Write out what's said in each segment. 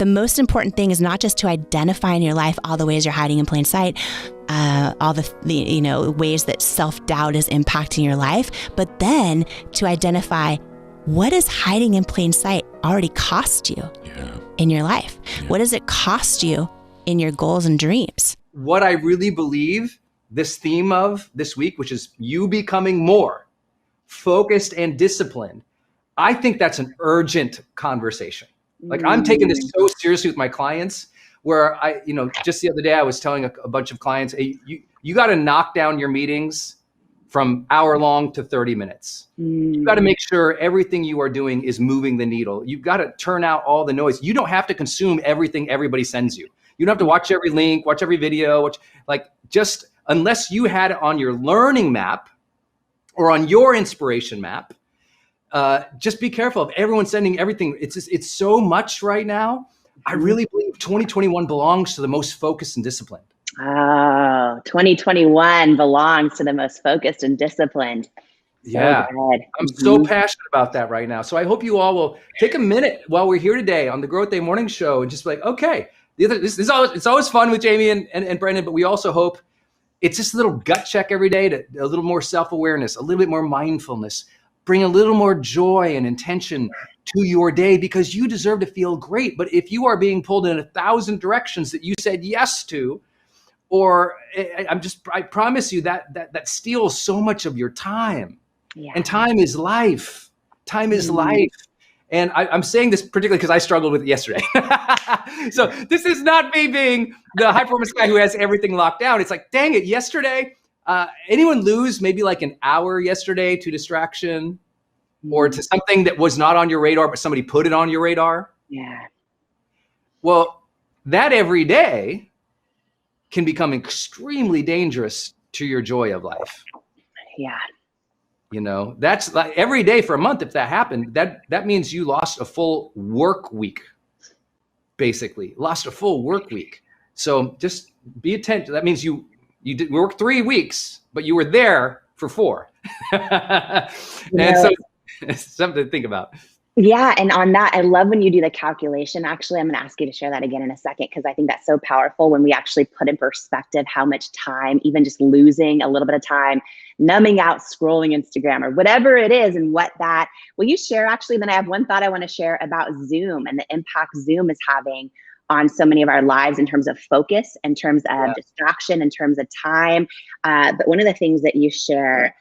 the most important thing is not just to identify in your life all the ways you're hiding in plain sight, all the ways that self-doubt is impacting your life, but then to identify what does hiding in plain sight already cost you in your life? Yeah. What does it cost you in your goals and dreams? What I really believe this theme of this week, which is you becoming more focused and disciplined, I think that's an urgent conversation. Like I'm taking this so seriously with my clients where just the other day I was telling a bunch of clients, hey, you got to knock down your meetings from hour long to 30 minutes. You got to make sure everything you are doing is moving the needle. You've got to turn out all the noise. You don't have to consume everything everybody sends you. You don't have to watch every link, watch every video, just unless you had it on your learning map or on your inspiration map. Just be careful of everyone sending everything. It's so much right now. I really believe 2021 belongs to the most focused and disciplined. Oh, 2021 belongs to the most focused and disciplined. So yeah, good. I'm so passionate about that right now. So I hope you all will take a minute while we're here today on the Growth Day Morning Show and just be like, okay, it's always fun with Jamie and Brendan, but we also hope it's just a little gut check every day, to a little more self-awareness, a little bit more mindfulness, bring a little more joy and intention to your day because you deserve to feel great. But if you are being pulled in 1,000 directions that you said yes to, or I promise you that steals so much of your time. Yeah. And time is life. Time is life. And I'm saying this particularly because I struggled with it yesterday. So this is not me being the high performance guy who has everything locked down. It's like, dang it, yesterday, anyone lose maybe like an hour yesterday to distraction or to something that was not on your radar, but somebody put it on your radar? Yeah. Well, that every day can become extremely dangerous to your joy of life. Yeah. That's like every day for a month. If that happened, that means you lost a full work week, basically lost a full work week. So just be attentive. That means you did work 3 weeks, but you were there for 4. And so it's something to think about. Yeah. And on that, I love when you do the calculation. Actually, I'm going to ask you to share that again in a second, because I think that's so powerful when we actually put in perspective how much time, even just losing a little bit of time, numbing out, scrolling Instagram or whatever it is, and will you share actually? Then I have one thought I want to share about Zoom and the impact Zoom is having on so many of our lives in terms of focus, in terms of distraction, in terms of time. But one of the things that you share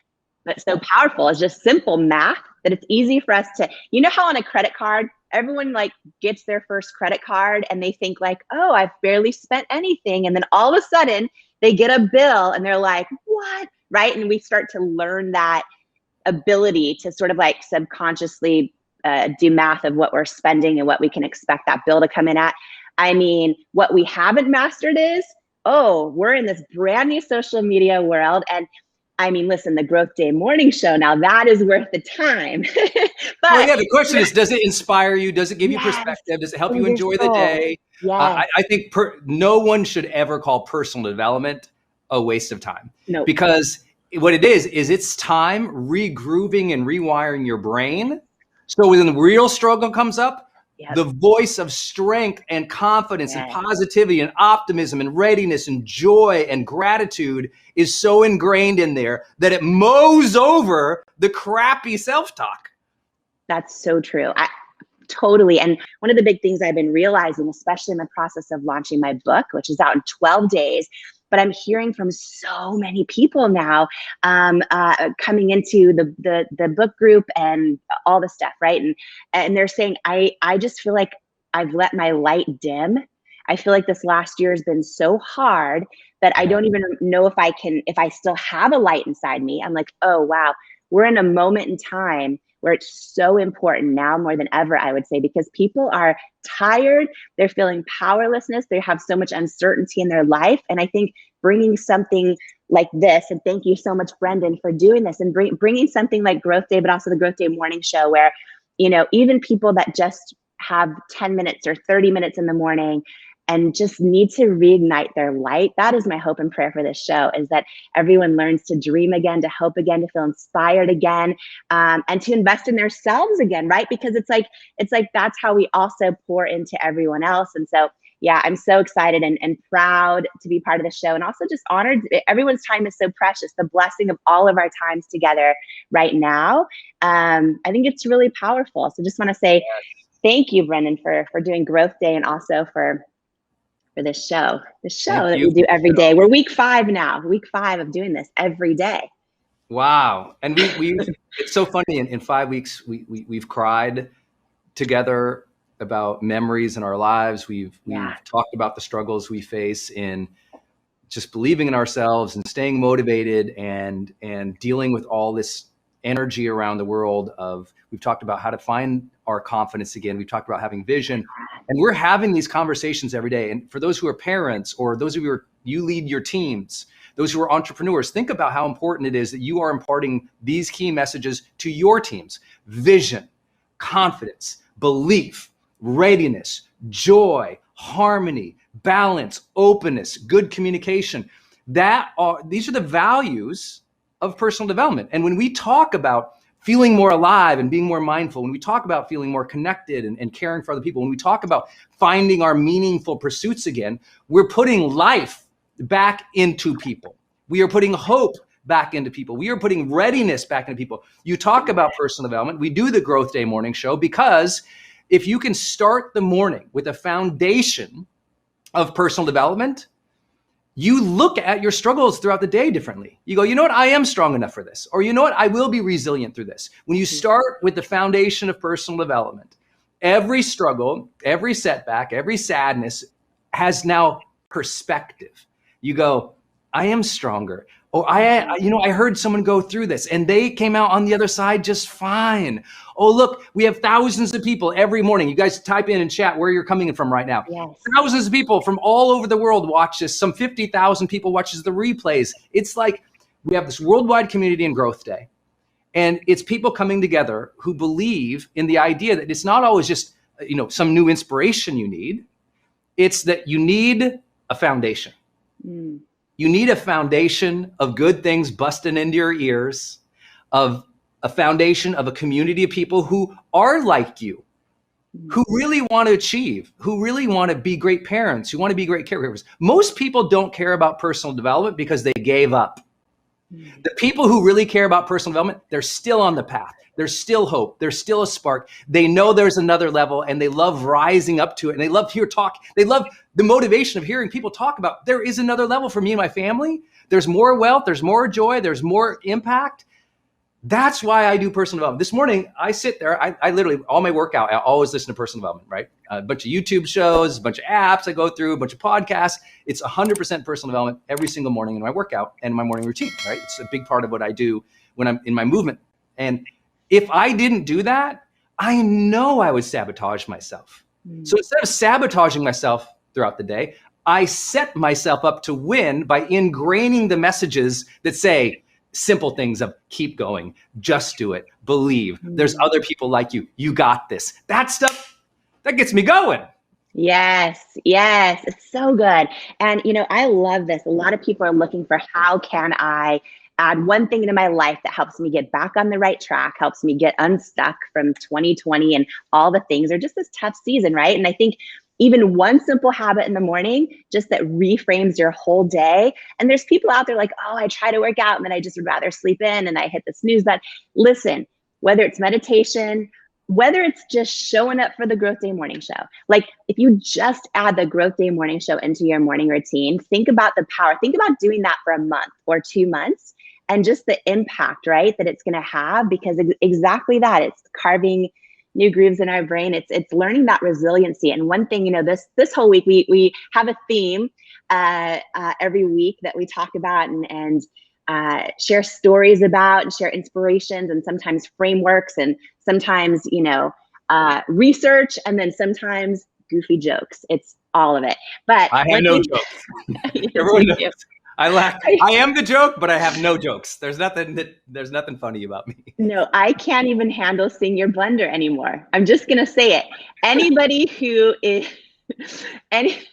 that's so powerful is just simple math, that it's easy for us to, how on a credit card, everyone gets their first credit card and they think oh, I've barely spent anything. And then all of a sudden they get a bill and they're like, what? Right. And we start to learn that ability to sort of subconsciously do math of what we're spending and what we can expect that bill to come in at. I mean, what we haven't mastered is, we're in this brand new social media world. And I mean, listen, the Growth Day Morning Show, now that is worth the time. But the question is, does it inspire you? Does it give you perspective? Does it help you enjoy the day? Yes. I think no one should ever call personal development a waste of time. No. Because what it is it's time regrooving and rewiring your brain. So when the real struggle comes up, the voice of strength and confidence and positivity and optimism and readiness and joy and gratitude is so ingrained in there that it mows over the crappy self-talk. That's so true. Totally. And one of the big things I've been realizing, especially in the process of launching my book, which is out in 12 days, but I'm hearing from so many people now coming into the book group and all the stuff, right? And they're saying, I just feel like I've let my light dim. I feel like this last year has been so hard that I don't even know if I still have a light inside me. I'm like, oh, wow, we're in a moment in time where it's so important now more than ever, I would say, because people are tired, they're feeling powerlessness, they have so much uncertainty in their life. And I think bringing something like this, and thank you so much, Brendan, for doing this, and bringing something like Growth Day, but also the Growth Day Morning Show, where, even people that just have 10 minutes or 30 minutes in the morning and just need to reignite their light. That is my hope and prayer for this show, is that everyone learns to dream again, to hope again, to feel inspired again, and to invest in themselves again, right? Because it's like that's how we also pour into everyone else. And so, yeah, I'm so excited and proud to be part of the show, and also just honored. Everyone's time is so precious. The blessing of all of our times together right now, I think it's really powerful. So just want to say thank you, Brendan, for doing Growth Day, and also for this show, that we do every day. We're week 5 now, week 5 of doing this every day. Wow. And we it's so funny. In 5 weeks, we've cried together about memories in our lives. We've talked about the struggles we face in just believing in ourselves and staying motivated and dealing with all this energy around the world we've talked about how to find our confidence again. We've talked about having vision, and we're having these conversations every day. And for those who are parents, or those of you lead your teams, those who are entrepreneurs, think about how important it is that you are imparting these key messages to your teams: vision, confidence, belief, readiness, joy, harmony, balance, openness, good communication. These are the values of personal development. And when we talk about feeling more alive and being more mindful, when we talk about feeling more connected and caring for other people, when we talk about finding our meaningful pursuits again, we're putting life back into people. We are putting hope back into people. We are putting readiness back into people. You talk about personal development. We do the Growth Day morning show because if you can start the morning with a foundation of personal development, you look at your struggles throughout the day differently. You go, you know what? I am strong enough for this. Or you know what? I will be resilient through this. When you start with the foundation of personal development, every struggle, every setback, every sadness has now perspective. You go, I am stronger. Oh, I heard someone go through this and they came out on the other side just fine. Oh, look, we have thousands of people every morning. You guys type in chat where you're coming from right now. Yes. Thousands of people from all over the world watch this. Some 50,000 people watches the replays. It's like we have this worldwide community in Growth Day. And it's people coming together who believe in the idea that it's not always just, some new inspiration you need. It's that you need a foundation. Mm. You need a foundation of good things busting into your ears, of a foundation of a community of people who are like you, who really want to achieve, who really want to be great parents, who want to be great caregivers. Most people don't care about personal development because they gave up. The people who really care about personal development, they're still on the path. There's still hope. There's still a spark. They know there's another level and they love rising up to it. And they love to hear talk. They love the motivation of hearing people talk about there is another level for me and my family. There's more wealth. There's more joy. There's more impact. That's why I do personal development. This morning, I sit there. I literally, all my workout, I always listen to personal development, right? A bunch of YouTube shows, a bunch of apps I go through, a bunch of podcasts. It's 100% personal development every single morning in my workout and my morning routine, right? It's a big part of what I do when I'm in my movement. And if I didn't do that, I know I would sabotage myself. So instead of sabotaging myself throughout the day, I set myself up to win by ingraining the messages that say simple things of keep going, just do it, believe. There's other people like you. You got this. That stuff, that gets me going. Yes. It's so good. And, I love this. A lot of people are looking for how can I add one thing into my life that helps me get back on the right track, helps me get unstuck from 2020 and all the things, or just this tough season, right? And I think even one simple habit in the morning, just that reframes your whole day. And there's people out there like, oh, I try to work out and then I just would rather sleep in and I hit the snooze button. Listen, whether it's meditation, whether it's just showing up for the Growth Day morning show, like if you just add the Growth Day morning show into your morning routine, think about the power. Think about doing that for a month or 2 months and just the impact, right, that it's going to have, because exactly that, it's carving new grooves in our brain. It's learning that resiliency. And one thing, this whole week, we have a theme every week that we talk about and share stories about and share inspirations and sometimes frameworks and sometimes, research and then sometimes goofy jokes. It's all of it. But I have no jokes. Everyone knows. I am the joke, but I have no jokes. There's nothing funny about me. No, I can't even handle seeing your blender anymore. I'm just going to say it. Anybody who is Any,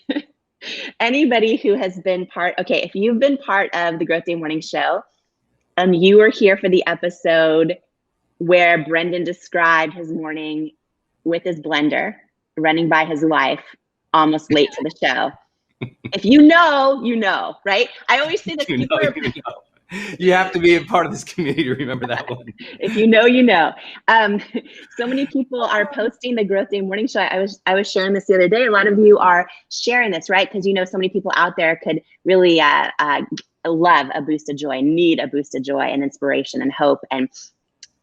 anybody who has been okay, if you've been part of the Growth Day Morning Show, you were here for the episode where Brendan described his morning with his blender, running by his wife, almost late to the show. If you know, you know, right? I always say this. You have to be a part of this community to remember that one. If you know, you know. So many people are posting the Growth Day Morning Show. I was sharing this the other day. A lot of you are sharing this, right? Because you know so many people out there could really love a boost of joy, need a boost of joy and inspiration and hope and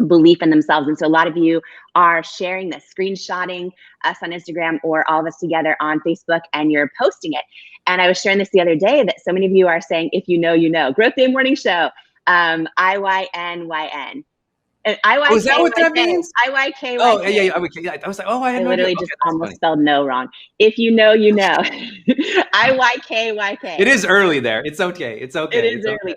belief in themselves. And so a lot of you are sharing this, screenshotting us on Instagram or all of us together on Facebook, and you're posting it. And I was sharing this the other day that so many of you are saying, if you know, you know. Growth Day Morning Show, IYNYN. And IYK, is that what that means? IYK. Oh, yeah. I was like, oh, I literally just almost spelled no wrong. If you know, you know. IYKYK. It is early there. It's okay. It's okay. It is early.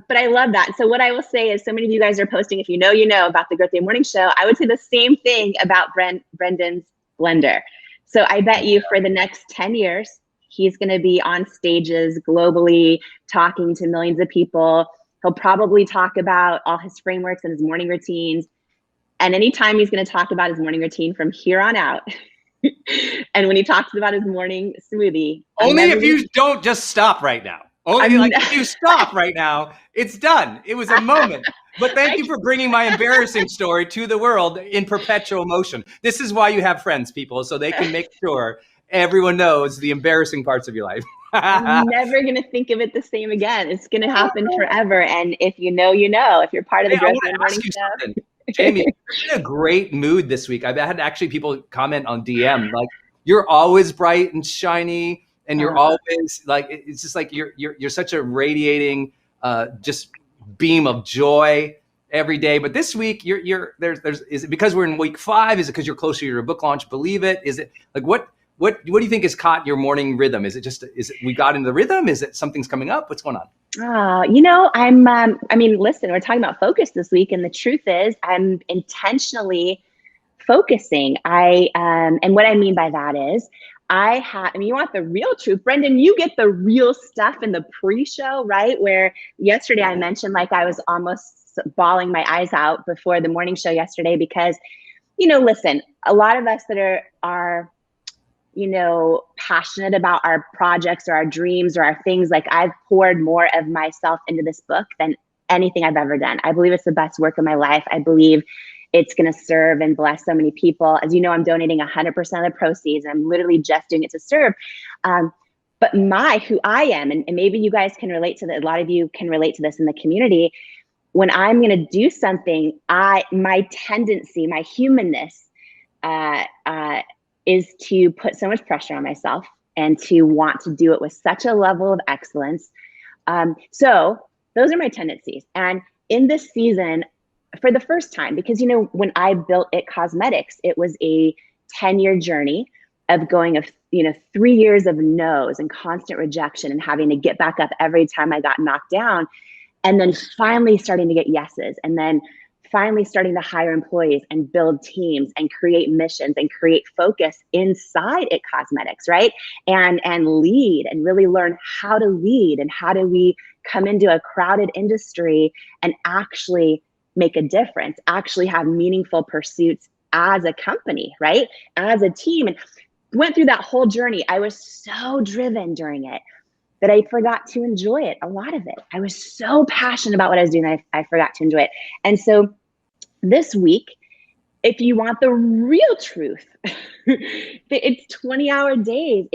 But I love that. So what I will say is so many of you guys are posting, if you know, you know, about the Growth Day Morning Show. I would say the same thing about Brendan's blender. So I bet you for the next 10 years, he's going to be on stages globally, talking to millions of people. He'll probably talk about all his frameworks and his morning routines. And anytime he's going to talk about his morning routine from here on out, and when he talks about his morning smoothie. Only if you don't just stop right now. Only if you stop right now, it's done. It was a moment. But thank you for bringing my embarrassing story to the world in perpetual motion. This is why you have friends, people, so they can make sure everyone knows the embarrassing parts of your life. I'm never going to think of it the same again. It's going to happen forever. And if you know, you know. If you're part of the Growth Day Morning Show. Jamie, you're in a great mood this week. I've had actually people comment on DM, like, you're always bright and shiny, and you're always like, it's just like you're such a radiating just beam of joy every day. But this week there's is it because we're in week 5? Is it because you're closer to your book launch? Believe it? Is it like what do you think has caught your morning rhythm? Is it we got into the rhythm? Is it something's coming up? What's going on? You know, I mean, listen, we're talking about focus this week, and the truth is I'm intentionally focusing. And what I mean by that is you want the real truth. Brendan, you get the real stuff in the pre-show, right? Where yesterday I mentioned like I was almost bawling my eyes out before the morning show yesterday because, you know, listen, a lot of us that are you know, passionate about our projects or our dreams or our things, like I've poured more of myself into this book than anything I've ever done. I believe it's the best work of my life. I believe it's going to serve and bless so many people. As you know, I'm donating 100% of the proceeds. I'm literally just doing it to serve. But who I am, and maybe you guys can relate to that. A lot of you can relate to this in the community. When I'm going to do something, my tendency, my humanness, is to put so much pressure on myself and to want to do it with such a level of excellence. So those are my tendencies. And in this season, for the first time, because, you know, when I built It Cosmetics, it was a 10-year journey of going 3 years of no's and constant rejection and having to get back up every time I got knocked down. And then finally starting to get yeses. And then finally starting to hire employees and build teams and create missions and create focus inside It Cosmetics, right? And lead and really learn how to lead and how do we come into a crowded industry and actually make a difference, actually have meaningful pursuits as a company, right? As a team. And went through that whole journey. I was so driven during it that I forgot to enjoy it, a lot of it. I was so passionate about what I was doing that I forgot to enjoy it. And so this week, if you want the real truth, it's 20-hour days.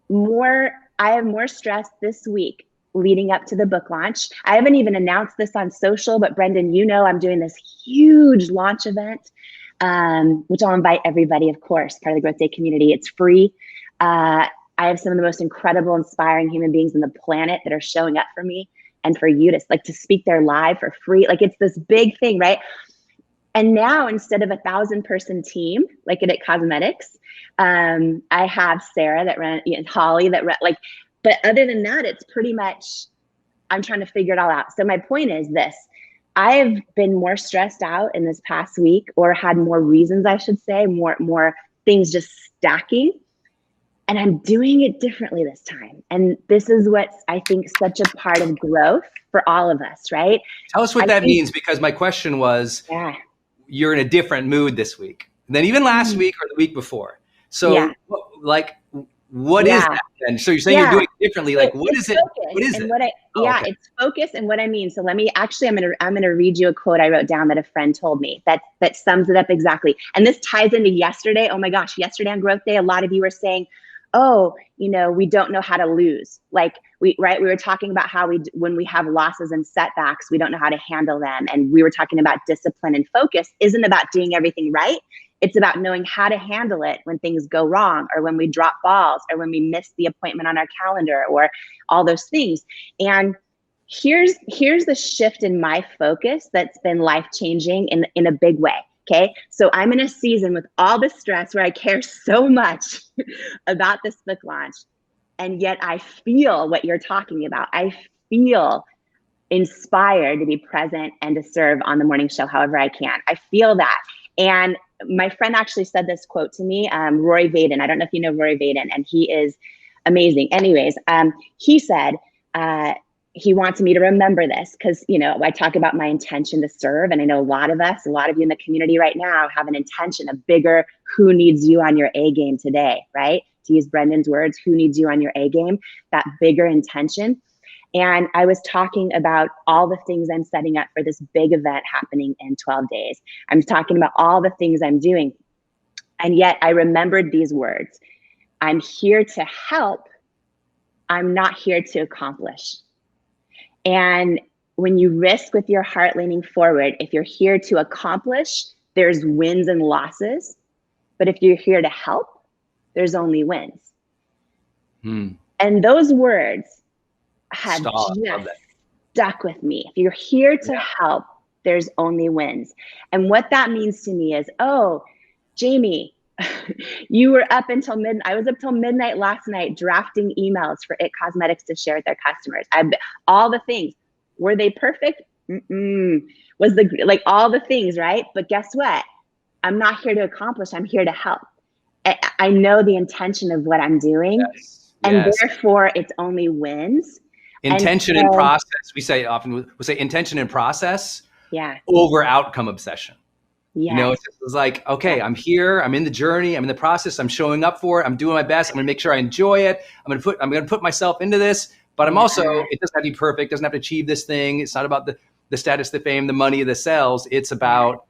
I have more stress this week leading up to the book launch. I haven't even announced this on social, but Brendan, you know, I'm doing this huge launch event, which I'll invite everybody, of course, part of the Growth Day community. It's free. I have some of the most incredible, inspiring human beings on the planet that are showing up for me and for you to speak their live for free. Like it's this big thing, right? And now instead of 1,000-person team, like at It Cosmetics, I have Sarah that ran, Holly that ran, but other than that, it's pretty much, I'm trying to figure it all out. So my point is this, I've been more stressed out in this past week, or had more reasons, I should say, more things just stacking, And I'm doing it differently this time. And this is what's, I think, such a part of growth for all of us, right? Tell us what that means, because my question was, you're in a different mood this week than even last week or the week before. So what is that then? So you're saying you're doing it differently. Like, what is it? What is it? It's focus. And what I mean. So let me actually, I'm going to read you a quote I wrote down that a friend told me that sums it up exactly. And this ties into yesterday. Oh my gosh. Yesterday on Growth Day, a lot of you were saying, oh, we don't know how to lose. Like we were talking about how when we have losses and setbacks, we don't know how to handle them. And we were talking about discipline and focus isn't about doing everything right. It's about knowing how to handle it when things go wrong, or when we drop balls, or when we miss the appointment on our calendar, or all those things. And here's the shift in my focus that's been life-changing in a big way. Okay. So I'm in a season with all the stress where I care so much about this book launch. And yet I feel what you're talking about. I feel inspired to be present and to serve on the morning show however I can. I feel that. And my friend actually said this quote to me, Roy Vaden. I don't know if you know Roy Vaden, and he is amazing. Anyways, he said, he wants me to remember this because, I talk about my intention to serve. And I know a lot of you in the community right now have an intention, a bigger who needs you on your A game today, right? To use Brendan's words, who needs you on your A game, that bigger intention. And I was talking about all the things I'm setting up for this big event happening in 12 days. I'm talking about all the things I'm doing. And yet I remembered these words. I'm here to help. I'm not here to accomplish. And when you risk with your heart leaning forward, if you're here to accomplish, there's wins and losses. But if you're here to help, there's only wins. And those words have just stuck with me. If you're here to help, there's only wins. And what that means to me is, oh, Jamie, you were up until midnight. I was up till midnight last night drafting emails for It Cosmetics to share with their customers. All the things. Were they perfect? Was all the things, right? But guess what? I'm not here to accomplish. I'm here to help. I know the intention of what I'm doing, and therefore it's only wins. Intention and process. We say intention and process over outcome obsession. It's like, okay, I'm here, I'm in the journey, I'm in the process, I'm showing up for it, I'm doing my best, I'm gonna make sure I enjoy it, I'm gonna put myself into this, but I'm also, it doesn't have to be perfect, doesn't have to achieve this thing. It's not about the status, the fame, the money, the sales. It's about,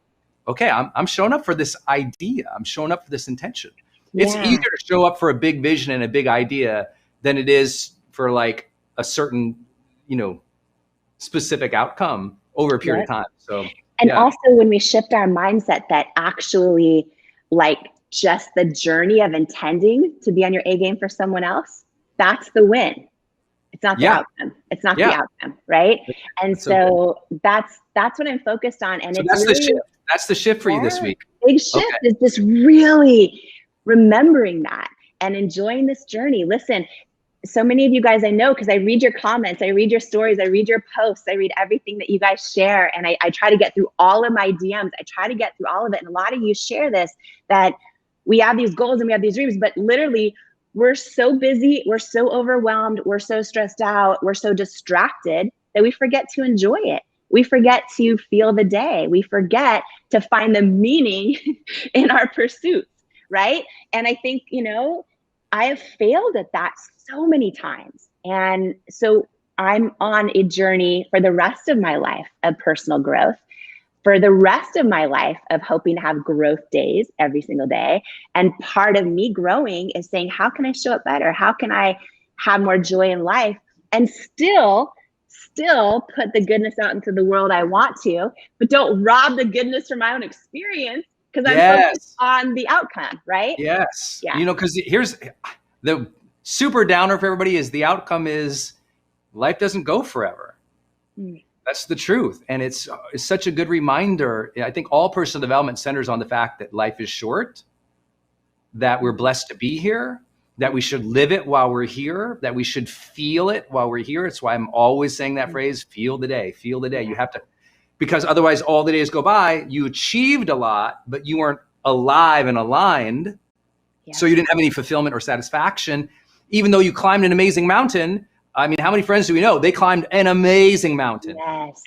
okay, I'm showing up for this idea, I'm showing up for this intention. It's easier to show up for a big vision and a big idea than it is for like a certain, specific outcome over a period of time. So and also when we shift our mindset that actually just the journey of intending to be on your A game for someone else, that's the win. It's not the outcome. It's not the outcome, right? And so that's what I'm focused on. And so that's the shift. That's the shift for you this week. Big shift is just really remembering that and enjoying this journey. Listen, so many of you guys I know because I read your comments, I read your stories, I read your posts, I read everything that you guys share. And I try to get through all of my DMs. I try to get through all of it. And a lot of you share this, that we have these goals and we have these dreams, but literally we're so busy, we're so overwhelmed, we're so stressed out, we're so distracted that we forget to enjoy it. We forget to feel the day. We forget to find the meaning in our pursuits, right? And I think, I have failed at that so many times. And so I'm on a journey for the rest of my life of personal growth, for the rest of my life of hoping to have growth days every single day. And part of me growing is saying, how can I show up better? How can I have more joy in life and still put the goodness out into the world I want to, but don't rob the goodness from my own experience because I'm focused on the outcome, right? Yes. Because here's the super downer for everybody is the outcome is life doesn't go forever. That's the truth. And it's such a good reminder. I think all personal development centers on the fact that life is short, that we're blessed to be here, that we should live it while we're here, that we should feel it while we're here. It's why I'm always saying that phrase, feel the day, feel the day. You have to, because otherwise all the days go by, you achieved a lot, but you weren't alive and aligned So you didn't have any fulfillment or satisfaction, even though you climbed an amazing mountain. I mean, how many friends do we know? They climbed an amazing mountain,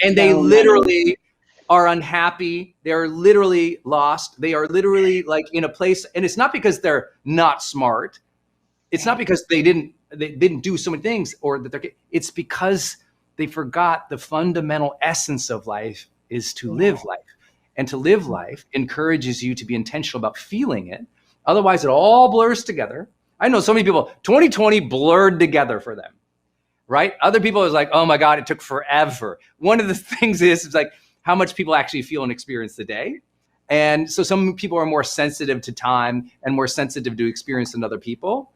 and they literally are unhappy. They're literally lost. They are literally like in a place, and it's not because they're not smart. It's not because they didn't do so many things, or that it's because they forgot the fundamental essence of life is to live life. And to live life encourages you to be intentional about feeling it. Otherwise, it all blurs together. I know so many people, 2020 blurred together for them, right? Other people is like, oh my God, it took forever. One of the things is like how much people actually feel and experience the day. And so some people are more sensitive to time and more sensitive to experience than other people.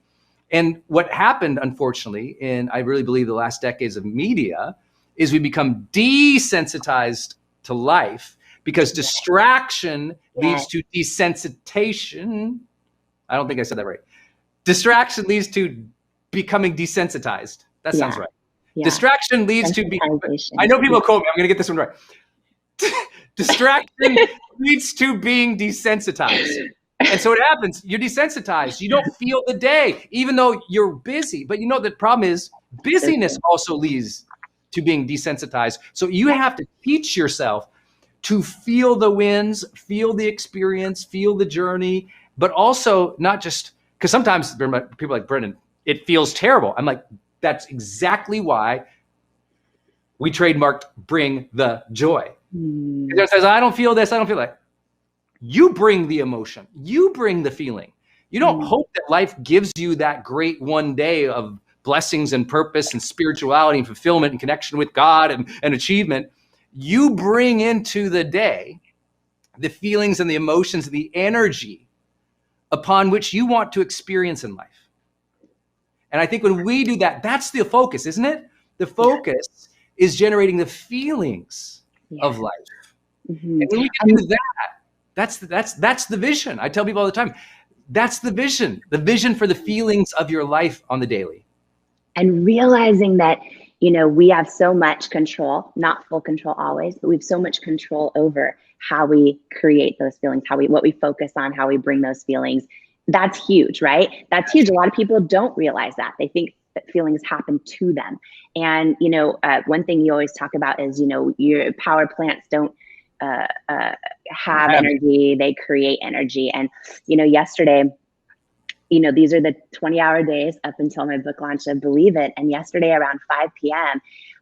And what happened, unfortunately, in I really believe the last decades of media, is we become desensitized to life because distraction leads to desensitization. I don't think I said that right. Distraction leads to becoming desensitized. That sounds right. Distraction leads to I know people quote me. I'm going to get this one right. Distraction leads to being desensitized. And so what happens, you're desensitized. You don't feel the day, even though you're busy. But you know, the problem is busyness also leads to being desensitized. So you have to teach yourself to feel the wins, feel the experience, feel the journey, but also not just, because sometimes people like Brendan, it feels terrible. I'm like, that's exactly why we trademarked Bring the Joy. It says, I don't feel this, I don't feel that. You bring the emotion, you bring the feeling. You don't hope that life gives you that great one day of blessings and purpose and spirituality and fulfillment and connection with God and achievement. You bring into the day the feelings and the emotions and the energy upon which you want to experience in life. And I think when we do that, that's the focus, isn't it? The focus is generating the feelings of life. And when we can do that, that's the vision. I tell people all the time, that's the vision for the feelings of your life on the daily. And realizing that, you know, we have so much control, not full control always, but we have so much control over how we create those feelings, what we focus on, how we bring those feelings. That's huge, right? That's huge. A lot of people don't realize that. They think that feelings happen to them. And, you know, one thing you always talk about is, you know, your power plants don't have energy, they create energy. And, you know, yesterday, you know, these are the 20-hour days up until my book launch of Believe It. And yesterday around 5 p.m.,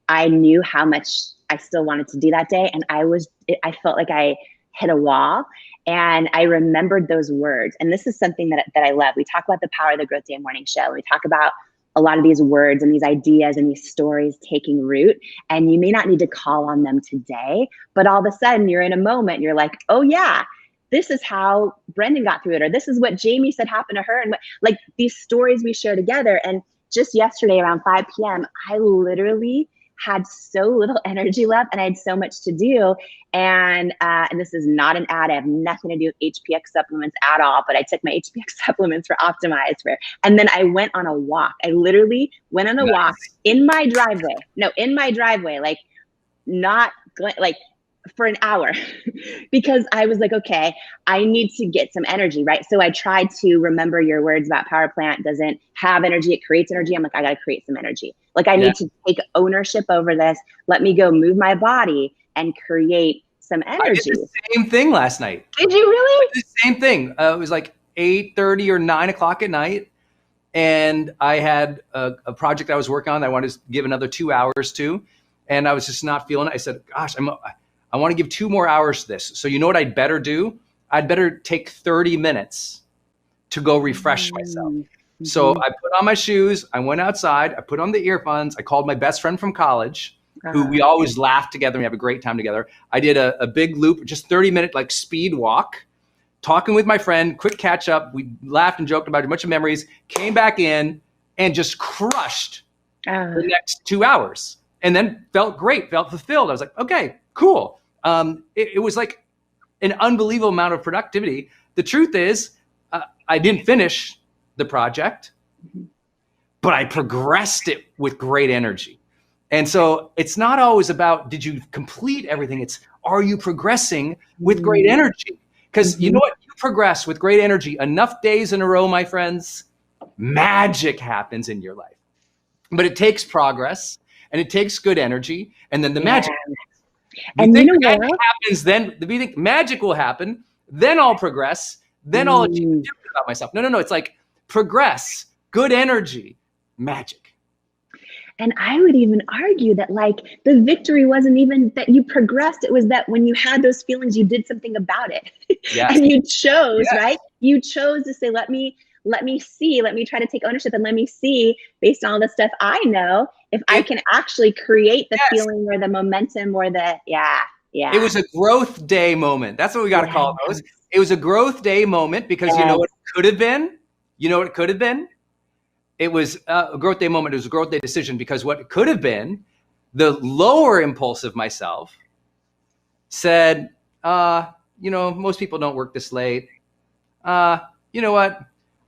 I knew how much I still wanted to do that day. And I felt like I hit a wall, and I remembered those words. And this is something that I love. We talk about the power of the Growth Day Morning Show. We talk about a lot of these words and these ideas and these stories taking root. And you may not need to call on them today, but all of a sudden you're in a moment, you're like, oh yeah, this is how Brendan got through it, or this is what Jamie said happened to her. And like these stories we share together. And just yesterday around 5 p.m., I literally had so little energy left and I had so much to do. And this is not an ad. I have nothing to do with HPX supplements at all, but I took my HPX supplements for Optimized and then I went on a walk. I literally went on a walk in my driveway, like not like for an hour because I was like, okay, I need to get some energy, right? So I tried to remember your words about power plant doesn't have energy, it creates energy. I'm like, I got to create some energy. Like I need to take ownership over this. Let me go move my body and create some energy. I did the same thing last night. Did you really? I did the same thing. It was like 8:30 or 9 o'clock at night. And I had a project I was working on that I wanted to give another 2 hours to. And I was just not feeling it. I said, gosh, I want to give 2 more hours to this. So you know what I'd better do? I'd better take 30 minutes to go refresh myself. So I put on my shoes, I went outside, I put on the earphones, I called my best friend from college, who we always laugh together, we have a great time together. I did a big loop, just 30-minute like speed walk, talking with my friend, quick catch up. We laughed and joked about a bunch of memories, came back in and just crushed the next 2 hours. And then felt great, felt fulfilled. I was like, okay, cool. It was like an unbelievable amount of productivity. The truth is, I didn't finish the project, but I progressed it with great energy. And so it's not always about, did you complete everything? It's, are you progressing with great energy? Because you know what? You progress with great energy enough days in a row, my friends, magic happens in your life. But it takes progress and it takes good energy, and then the magic. And think you know magic happens, then we think magic will happen, then I'll progress, then I'll achieve about myself. No. It's like progress, good energy, magic. And I would even argue that like the victory wasn't even that you progressed. It was that when you had those feelings, you did something about it. Yes. And you chose, Yes. right? You chose to say, let me see, let me try to take ownership, and let me see, based on all the stuff I know, if I can actually create the feeling or the momentum or the, It was a growth day moment. That's what we got to call those. It was a growth day moment because you know what it could have been? You know what it could have been? It was a growth day moment. It was a growth day decision because what it could have been, the lower impulsive myself said, most people don't work this late. You know what?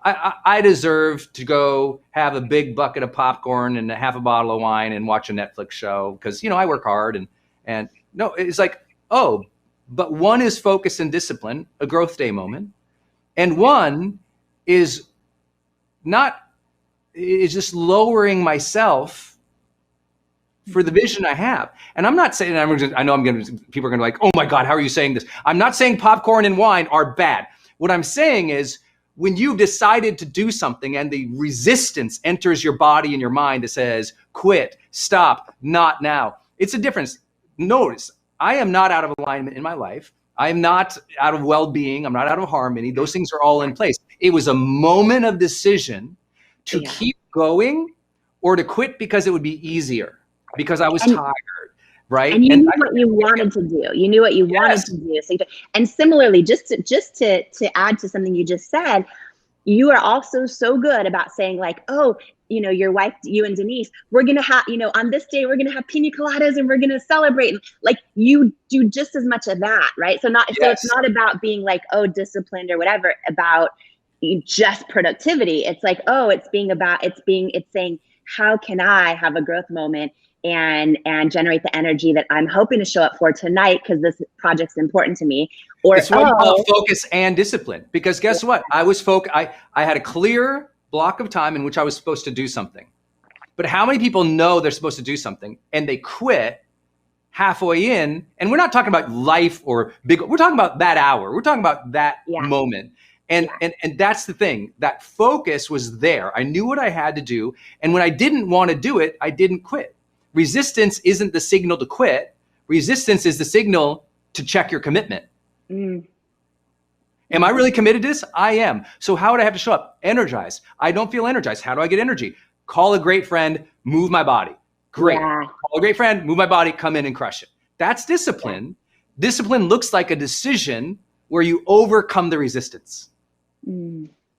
I deserve to go have a big bucket of popcorn and half a bottle of wine and watch a Netflix show because, I work hard. And no, it's like, but one is focus and discipline, a growth day moment. And one is just lowering myself for the vision I have. And I'm not saying, people are going to be like, oh my God, how are you saying this? I'm not saying popcorn and wine are bad. What I'm saying is when you've decided to do something and the resistance enters your body and your mind that says, quit, stop, not now. It's a difference. Notice, I am not out of alignment in my life. I am not out of well-being. I'm not out of harmony. Those things are all in place. It was a moment of decision to keep going or to quit because it would be easier, because I was tired, right? And you knew what you wanted to do. You knew what you wanted to do. So and similarly, just to add to something you just said, you are also so good about saying like, oh, your wife, you and Denise, we're going to have, on this day, we're going to have pina coladas and we're going to celebrate. And like you do just as much of that, right? So it's not about being like, oh, disciplined or whatever, about just productivity. It's like, oh, it's saying, how can I have a growth moment and generate the energy that I'm hoping to show up for tonight because this project's important to me? Or it's what we call focus and discipline. Because guess what? I was I had a clear block of time in which I was supposed to do something. But how many people know they're supposed to do something and they quit halfway in? And we're not talking about life or big, we're talking about that hour. We're talking about that moment. And that's the thing. That focus was there. I knew what I had to do. And when I didn't want to do it, I didn't quit. Resistance isn't the signal to quit. Resistance is the signal to check your commitment. Am I really committed to this? I am. So how would I have to show up? Energized. I don't feel energized. How do I get energy? Call a great friend, move my body. Great. Call a great friend, move my body, come in and crush it. That's discipline. Discipline looks like a decision where you overcome the resistance.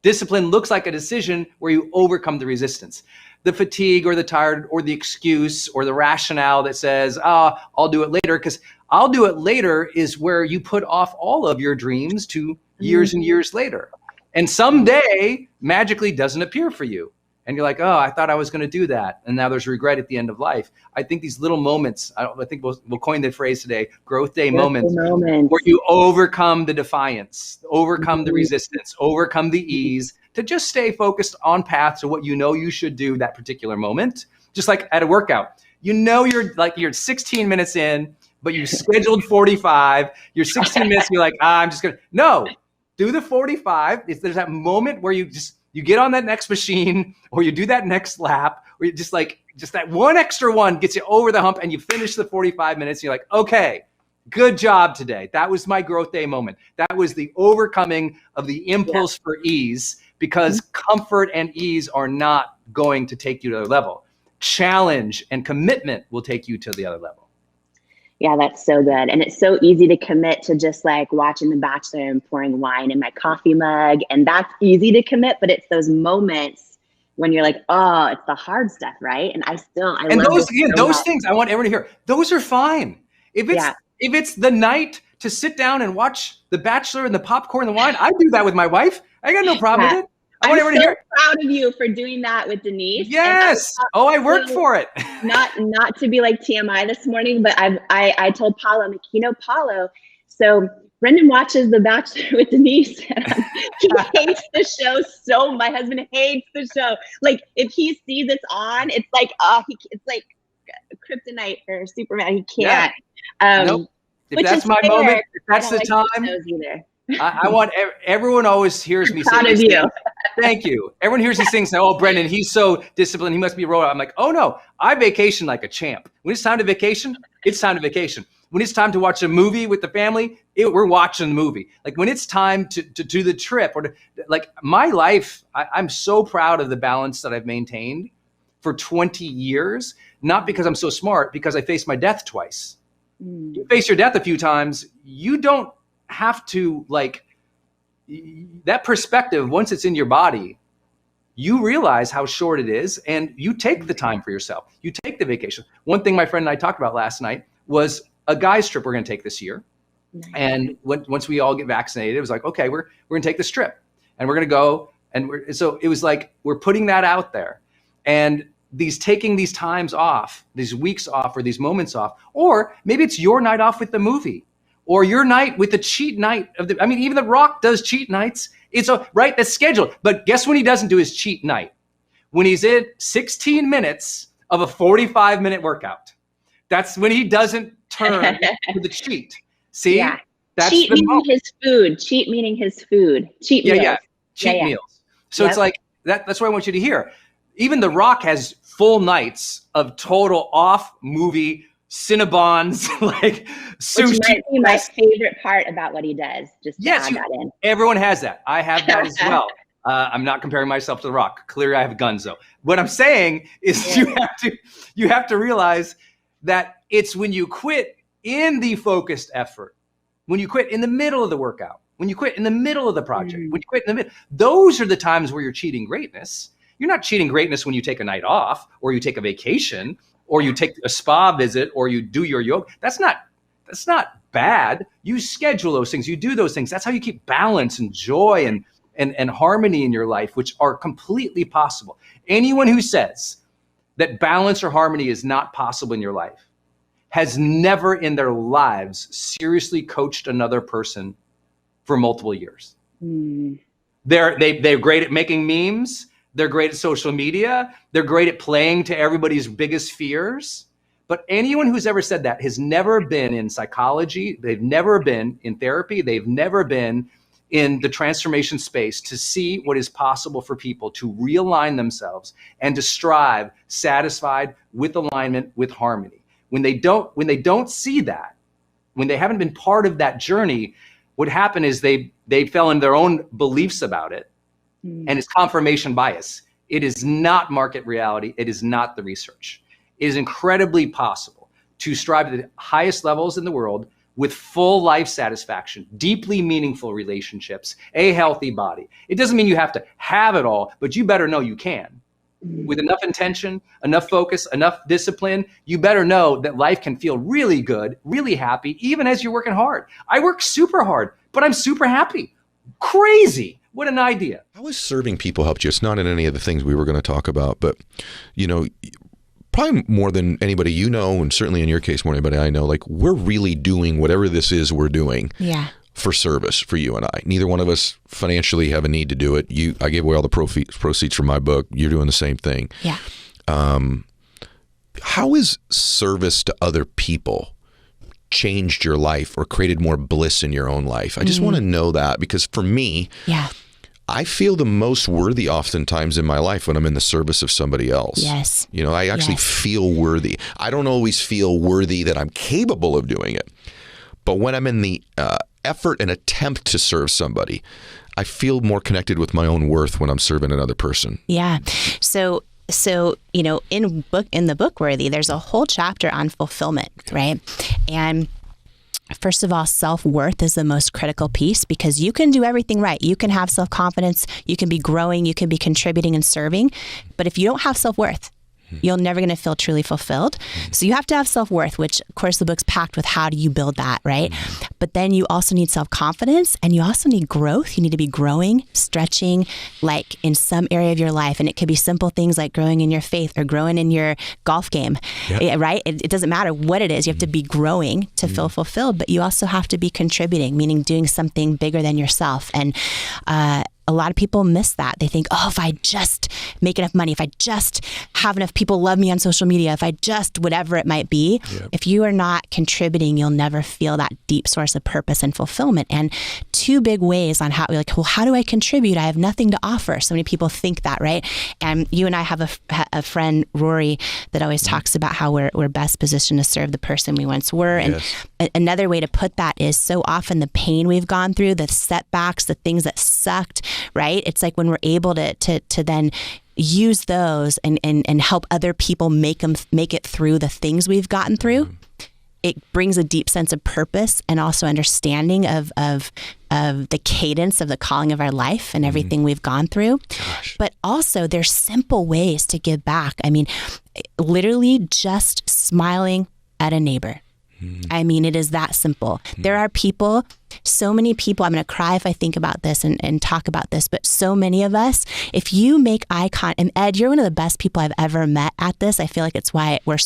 Discipline looks like a decision where you overcome the resistance. The fatigue or the tired or the excuse or the rationale that says, I'll do it later, because I'll do it later is where you put off all of your dreams to years and years later. And someday magically doesn't appear for you. And you're like, oh, I thought I was going to do that. And now there's regret at the end of life. I think these little moments, I think we'll coin the phrase today, growth day moments, where you overcome the defiance, overcome the resistance, overcome the ease, to just stay focused on path to what you know you should do that particular moment. Just like at a workout, you're 16 minutes in, but you scheduled 45, you're 16 minutes, you're like, I'm just going to, no, do the 45. There's that moment where you get on that next machine or you do that next lap, or you just that one extra one gets you over the hump and you finish the 45 minutes. And you're like, okay, good job today. That was my growth day moment. That was the overcoming of the impulse for ease, because comfort and ease are not going to take you to the level. Challenge and commitment will take you to the other level. Yeah, that's so good. And it's so easy to commit to just like watching The Bachelor and pouring wine in my coffee mug. And that's easy to commit, but it's those moments when you're like, oh, it's the hard stuff, right? And those things I want everyone to hear. Those are fine. If it's the night to sit down and watch The Bachelor and the popcorn and the wine, I do that with my wife. I got no problem with it. I'm so proud of you for doing that with Denise. Yes. I worked for it. not to be like TMI this morning, but I told Paulo, I'm like, Paulo, so Brendan watches The Bachelor with Denise. And he hates the show so. My husband hates the show. Like if he sees it's on, it's like it's like kryptonite for Superman. He can't. Nope. If that's my moment, if that's the time. I want everyone always hears me proud of you. Thank you. Everyone hears these things. Oh, Brendan, he's so disciplined. He must be rolled out. I'm like, oh no, I vacation like a champ. When it's time to vacation, it's time to vacation. When it's time to watch a movie with the family, we're watching the movie. Like when it's time to do the trip like my life, I'm so proud of the balance that I've maintained for 20 years, not because I'm so smart, because I faced my death twice. You face your death a few times, you don't have to that perspective. Once it's in your body, you realize how short it is and you take the time for yourself. You take the vacation. One thing my friend and I talked about last night was a guy's trip we're going to take this year. Nice. And once we all get vaccinated, it was like, okay, we're going to take this trip and we're going to go. And so it was like, we're putting that out there and taking these times off, these weeks off or these moments off, or maybe it's your night off with the movie. Or your night with the cheat night even The Rock does cheat nights. It's right, that's scheduled. But guess when he doesn't do his cheat night? When he's in 16 minutes of a 45-minute workout. That's when he doesn't turn to the cheat. See? Yeah. That's cheat meaning his food. Cheat meaning his food. Cheat meals. Yeah. Cheat meals. So it's like, that's what I want you to hear. Even The Rock has full nights of total off movie Cinnabons, like sushi. Which might be my favorite part about what he does. Just to add that in. Everyone has that. I have that as well. I'm not comparing myself to The Rock. Clearly, I have guns though. What I'm saying is, you have to realize that it's when you quit in the focused effort, when you quit in the middle of the workout, when you quit in the middle of the project, when you quit in the middle. Those are the times where you're cheating greatness. You're not cheating greatness when you take a night off or you take a vacation, or you take a spa visit, or you do your yoga. That's not bad. You schedule those things. You do those things. That's how you keep balance and joy and harmony in your life, which are completely possible. Anyone who says that balance or harmony is not possible in your life has never in their lives seriously coached another person for multiple years. They're great at making memes. They're great at social media. They're great at playing to everybody's biggest fears. But anyone who's ever said that has never been in psychology. They've never been in therapy. They've never been in the transformation space to see what is possible for people to realign themselves and to strive satisfied with alignment, with harmony. When they don't see that, when they haven't been part of that journey, what happened is they fell in their own beliefs about it. And it's confirmation bias. It is not market reality. It is not the research. It is incredibly possible to strive to the highest levels in the world with full life satisfaction, deeply meaningful relationships, a healthy body. It doesn't mean you have to have it all, but you better know you can. With enough intention, enough focus, enough discipline, you better know that life can feel really good, really happy, even as you're working hard. I work super hard, but I'm super happy. Crazy. What an idea. How has serving people helped you? It's not in any of the things we were going to talk about, but, probably more than anybody you know, and certainly in your case, more than anybody I know, like we're really doing whatever this is we're doing for service for you and I. Neither one of us financially have a need to do it. I gave away all the proceeds from my book. You're doing the same thing. Yeah. How is service to other people changed your life or created more bliss in your own life? I just want to know that, because for me, I feel the most worthy oftentimes in my life when I'm in the service of somebody else. Yes. I actually feel worthy. I don't always feel worthy that I'm capable of doing it. But when I'm in the effort and attempt to serve somebody, I feel more connected with my own worth when I'm serving another person. Yeah. So in the book Worthy, there's a whole chapter on fulfillment, right? And first of all, self-worth is the most critical piece, because you can do everything right. You can have self-confidence, you can be growing, you can be contributing and serving. But if you don't have self-worth, you're never going to feel truly fulfilled. So you have to have self-worth, which of course the book's packed with how do you build that, right? But then you also need self-confidence, and you also need growth. You need to be growing, stretching, like in some area of your life. And it could be simple things like growing in your faith or growing in your golf game, right? It doesn't matter what it is. You have to be growing to feel fulfilled, but you also have to be contributing, meaning doing something bigger than yourself. And a lot of people miss that. They think, oh, if I just make enough money, if I just have enough people love me on social media, if I just whatever it might be, if you are not contributing, you'll never feel that deep source of purpose and fulfillment. And two big ways on how we're like, well, how do I contribute? I have nothing to offer. So many people think that, right? And you and I have a friend, Rory, that always talks about how we're best positioned to serve the person we once were. And another way to put that is so often the pain we've gone through, the setbacks, the things that sucked, right? It's like when we're able to then use those and help other people make it through the things we've gotten through. It brings a deep sense of purpose and also understanding of the cadence of the calling of our life and everything we've gone through. Gosh. But also there's simple ways to give back. I mean, literally just smiling at a neighbor. I mean, it is that simple. There are people, so many people, I'm going to cry if I think about this and talk about this, but so many of us, if you make eye contact, and Ed, you're one of the best people I've ever met at this. I feel like it's why we're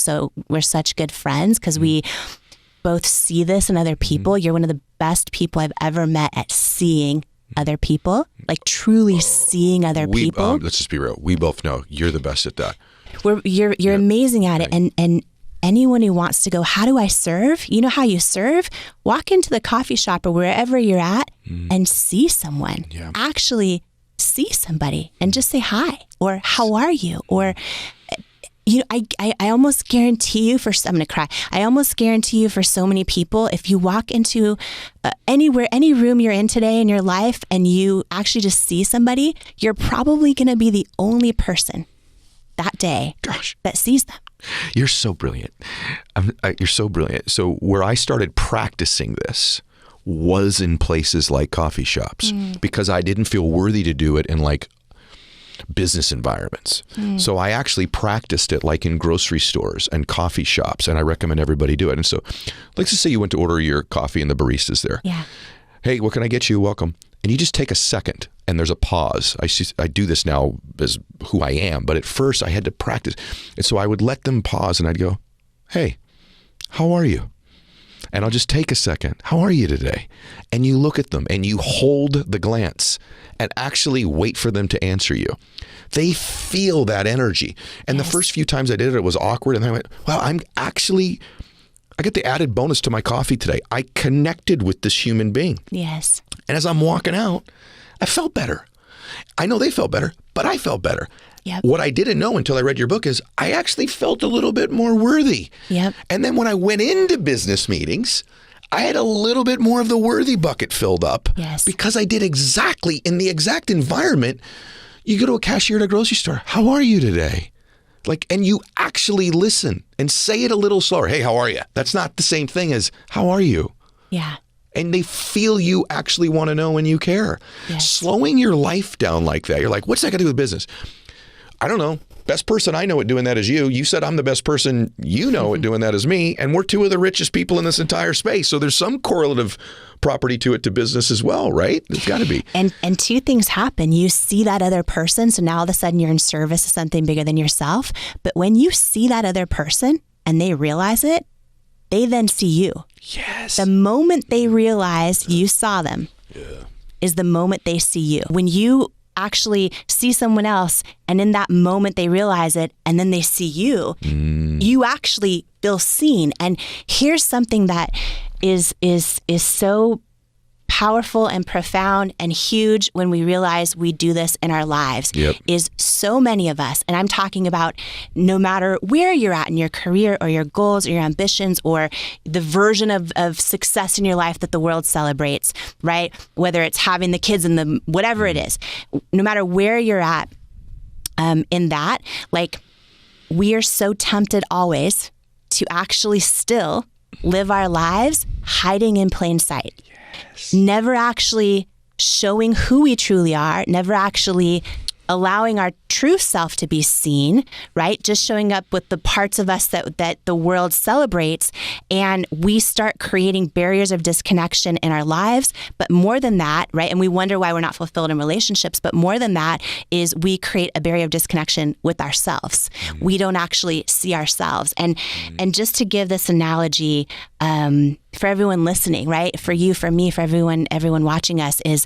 such good friends, because we both see this in other people. You're one of the best people I've ever met at seeing other people, like truly seeing other people. Let's just be real. We both know you're the best at that. You're amazing at it. And anyone who wants to go, how do I serve? You know how you serve? Walk into the coffee shop or wherever you're at and see someone. Yeah. Actually see somebody and just say hi, or how are you? Or, you know, I almost guarantee you I'm going to cry. I almost guarantee you for so many people, if you walk into any room you're in today in your life and you actually just see somebody, you're probably going to be the only person that day that sees them. You're so brilliant. You're so brilliant. So where I started practicing this was in places like coffee shops because I didn't feel worthy to do it in like business environments. So I actually practiced it like in grocery stores and coffee shops, and I recommend everybody do it. And so let's just say you went to order your coffee and the barista's there. Yeah. Hey, what can I get you? Welcome. And you just take a second and there's a pause. I do this now as who I am, but at first I had to practice. And so I would let them pause and I'd go, hey, how are you? And I'll just take a second. How are you today? And you look at them and you hold the glance and actually wait for them to answer you. They feel that energy. And the first few times I did it, it was awkward. And then I went, wow, I get the added bonus to my coffee today. I connected with this human being. Yes. And as I'm walking out, I felt better. I know they felt better, but I felt better. Yep. What I didn't know until I read your book is I actually felt a little bit more worthy. Yep. And then when I went into business meetings, I had a little bit more of the worthy bucket filled up. Yes. Because I did exactly in the exact environment. You go to a cashier at a grocery store. How are you today? And you actually listen and say it a little slower. Hey, how are you? That's not the same thing as how are you? Yeah. And they feel you actually want to know and you care. Yes. Slowing your life down like that. You're like, what's that got to do with business? I don't know. Best person I know at doing that is you. You said I'm the best person you know at doing that is me. And we're two of the richest people in this entire space. So there's some correlative property to it to business as well, right? There's got to be. And two things happen. You see that other person. So now all of a sudden you're in service of something bigger than yourself. But when you see that other person and they realize it, they then see you. Yes. The moment they realize you saw them is the moment they see you. When you actually see someone else and in that moment they realize it and then they see you, you actually feel seen. And here's something that is so powerful and profound and huge when we realize we do this in our lives. Is so many of us, and I'm talking about no matter where you're at in your career or your goals or your ambitions or the version of success in your life that the world celebrates, right? Whether it's having the kids and the whatever it is, no matter where you're at in that, like we are so tempted always to actually still live our lives hiding in plain sight. Never actually showing who we truly are, never actually allowing our true self to be seen, right? Just showing up with the parts of us that the world celebrates. And we start creating barriers of disconnection in our lives. But more than that, right? And we wonder why we're not fulfilled in relationships. But more than that is we create a barrier of disconnection with ourselves. We don't actually see ourselves. And just to give this analogy, for everyone listening, right? For you, for me, for everyone watching us, is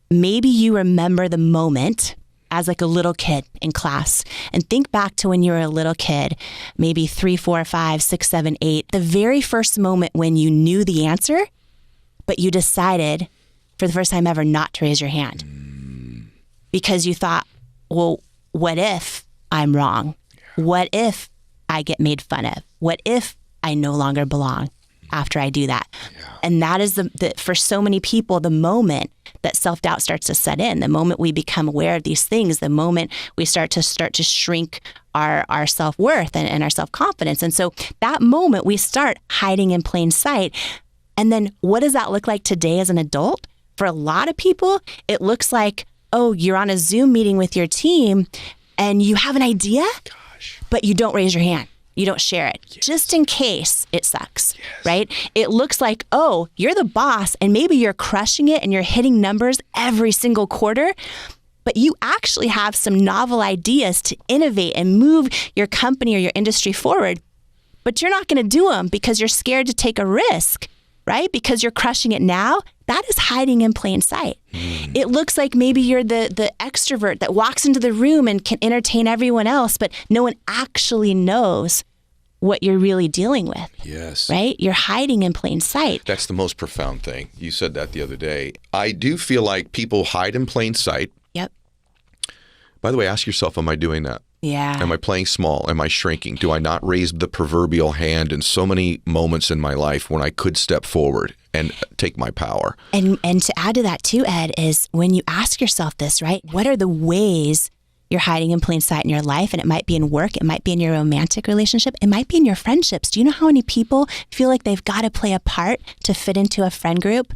maybe you remember the moment as like a little kid in class, and think back to when you were a little kid, maybe 3, 4, 5, 6, 7, 8, the very first moment when you knew the answer, but you decided for the first time ever not to raise your hand because you thought, well, what if I'm wrong? What if I get made fun of? What if I no longer belong after I do that? Yeah. And that is the for so many people, the moment that self-doubt starts to set in, the moment we become aware of these things, the moment we start to shrink our self-worth and our self-confidence. And so that moment we start hiding in plain sight. And then what does that look like today as an adult? For a lot of people, it looks like, oh, you're on a Zoom meeting with your team and you have an idea, but you don't raise your hand. You don't share it, just in case it sucks, right? It looks like, oh, you're the boss and maybe you're crushing it and you're hitting numbers every single quarter, but you actually have some novel ideas to innovate and move your company or your industry forward, but you're not going to do them because you're scared to take a risk, right? Because you're crushing it now. That is hiding in plain sight. It looks like maybe you're the extrovert that walks into the room and can entertain everyone else, but no one actually knows what you're really dealing with. Yes. Right? You're hiding in plain sight. That's the most profound thing. You said that the other day. I do feel like people hide in plain sight. Yep. By the way, ask yourself, am I doing that? Yeah. Am I playing small? Am I shrinking? Do I not raise the proverbial hand in so many moments in my life when I could step forward and take my power? And to add to that too, Ed, is when you ask yourself this, right? What are the ways you're hiding in plain sight in your life? And it might be in work. It might be in your romantic relationship. It might be in your friendships. Do you know how many people feel like they've got to play a part to fit into a friend group?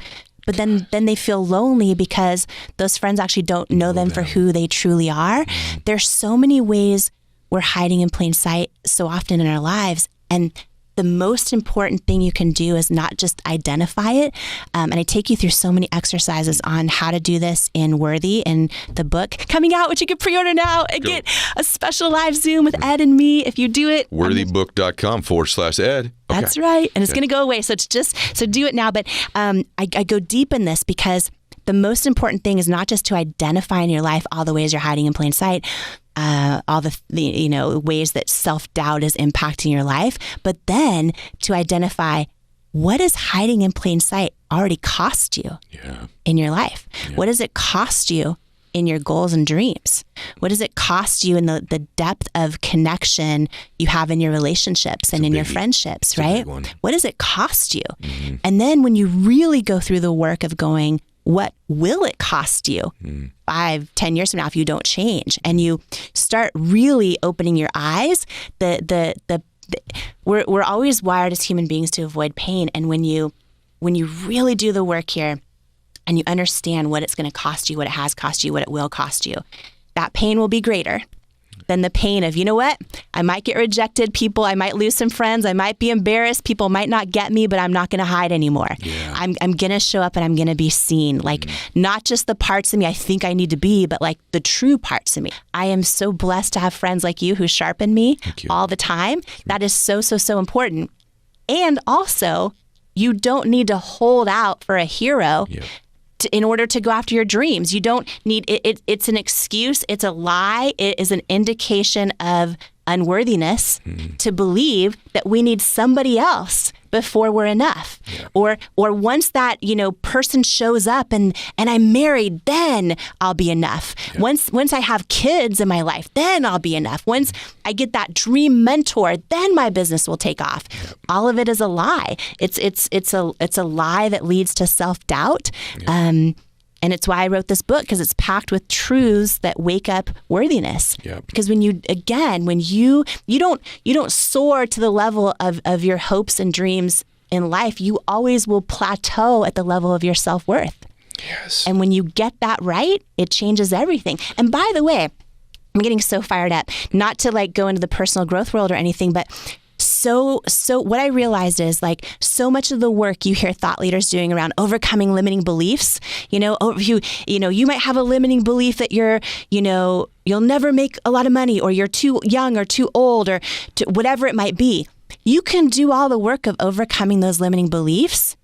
But then they feel lonely because those friends actually don't know them for who they truly are. There's so many ways we're hiding in plain sight so often in our lives. And the most important thing you can do is not just identify it. And I take you through so many exercises on how to do this in Worthy, in the book coming out, which you can pre-order now and get a special live Zoom with Ed and me if you do it. Worthybook.com/Ed. Okay. That's right. And it's going to go away. So it's so do it now. But I go deep in this because the most important thing is not just to identify in your life all the ways you're hiding in plain sight, all the ways that self-doubt is impacting your life, but then to identify what does hiding in plain sight already cost you in your life? Yeah. What does it cost you in your goals and dreams? What does it cost you in the depth of connection you have in your relationships and in your friendships, right? What does it cost you? Mm-hmm. And then when you really go through the work of going, what will it cost you 5, 10 years from now if you don't change? And you start really opening your eyes. We're always wired as human beings to avoid pain. And when you really do the work here and you understand what it's going to cost you, what it has cost you, what it will cost you, that pain will be greater than the pain of, you know what? I might get rejected, I might lose some friends, I might be embarrassed, people might not get me, but I'm not going to hide anymore. Yeah. I'm going to show up and I'm going to be seen. Like not just the parts of me I think I need to be, but like the true parts of me. I am so blessed to have friends like you who sharpen me all the time. That is so, so, so important. And also, you don't need to hold out for a hero in order to go after your dreams. You don't need it. It's an excuse. It's a lie. It is an indication of unworthiness to believe that we need somebody else before we're enough. Yeah. Or once that, person shows up and I'm married, then I'll be enough. Yeah. Once I have kids in my life, then I'll be enough. Once I get that dream mentor, then my business will take off. Yeah. All of it is a lie. It's a lie that leads to self-doubt. Yeah. And it's why I wrote this book, because it's packed with truths that wake up worthiness. Yep. Because when you don't soar to the level of your hopes and dreams in life, you always will plateau at the level of your self-worth. Yes. And when you get that right, it changes everything. And by the way, I'm getting so fired up, not to like go into the personal growth world or anything, but so what I realized is like so much of the work you hear thought leaders doing around overcoming limiting beliefs, you might have a limiting belief that you'll never make a lot of money, or you're too young or too old, or whatever it might be. You can do all the work of overcoming those limiting beliefs.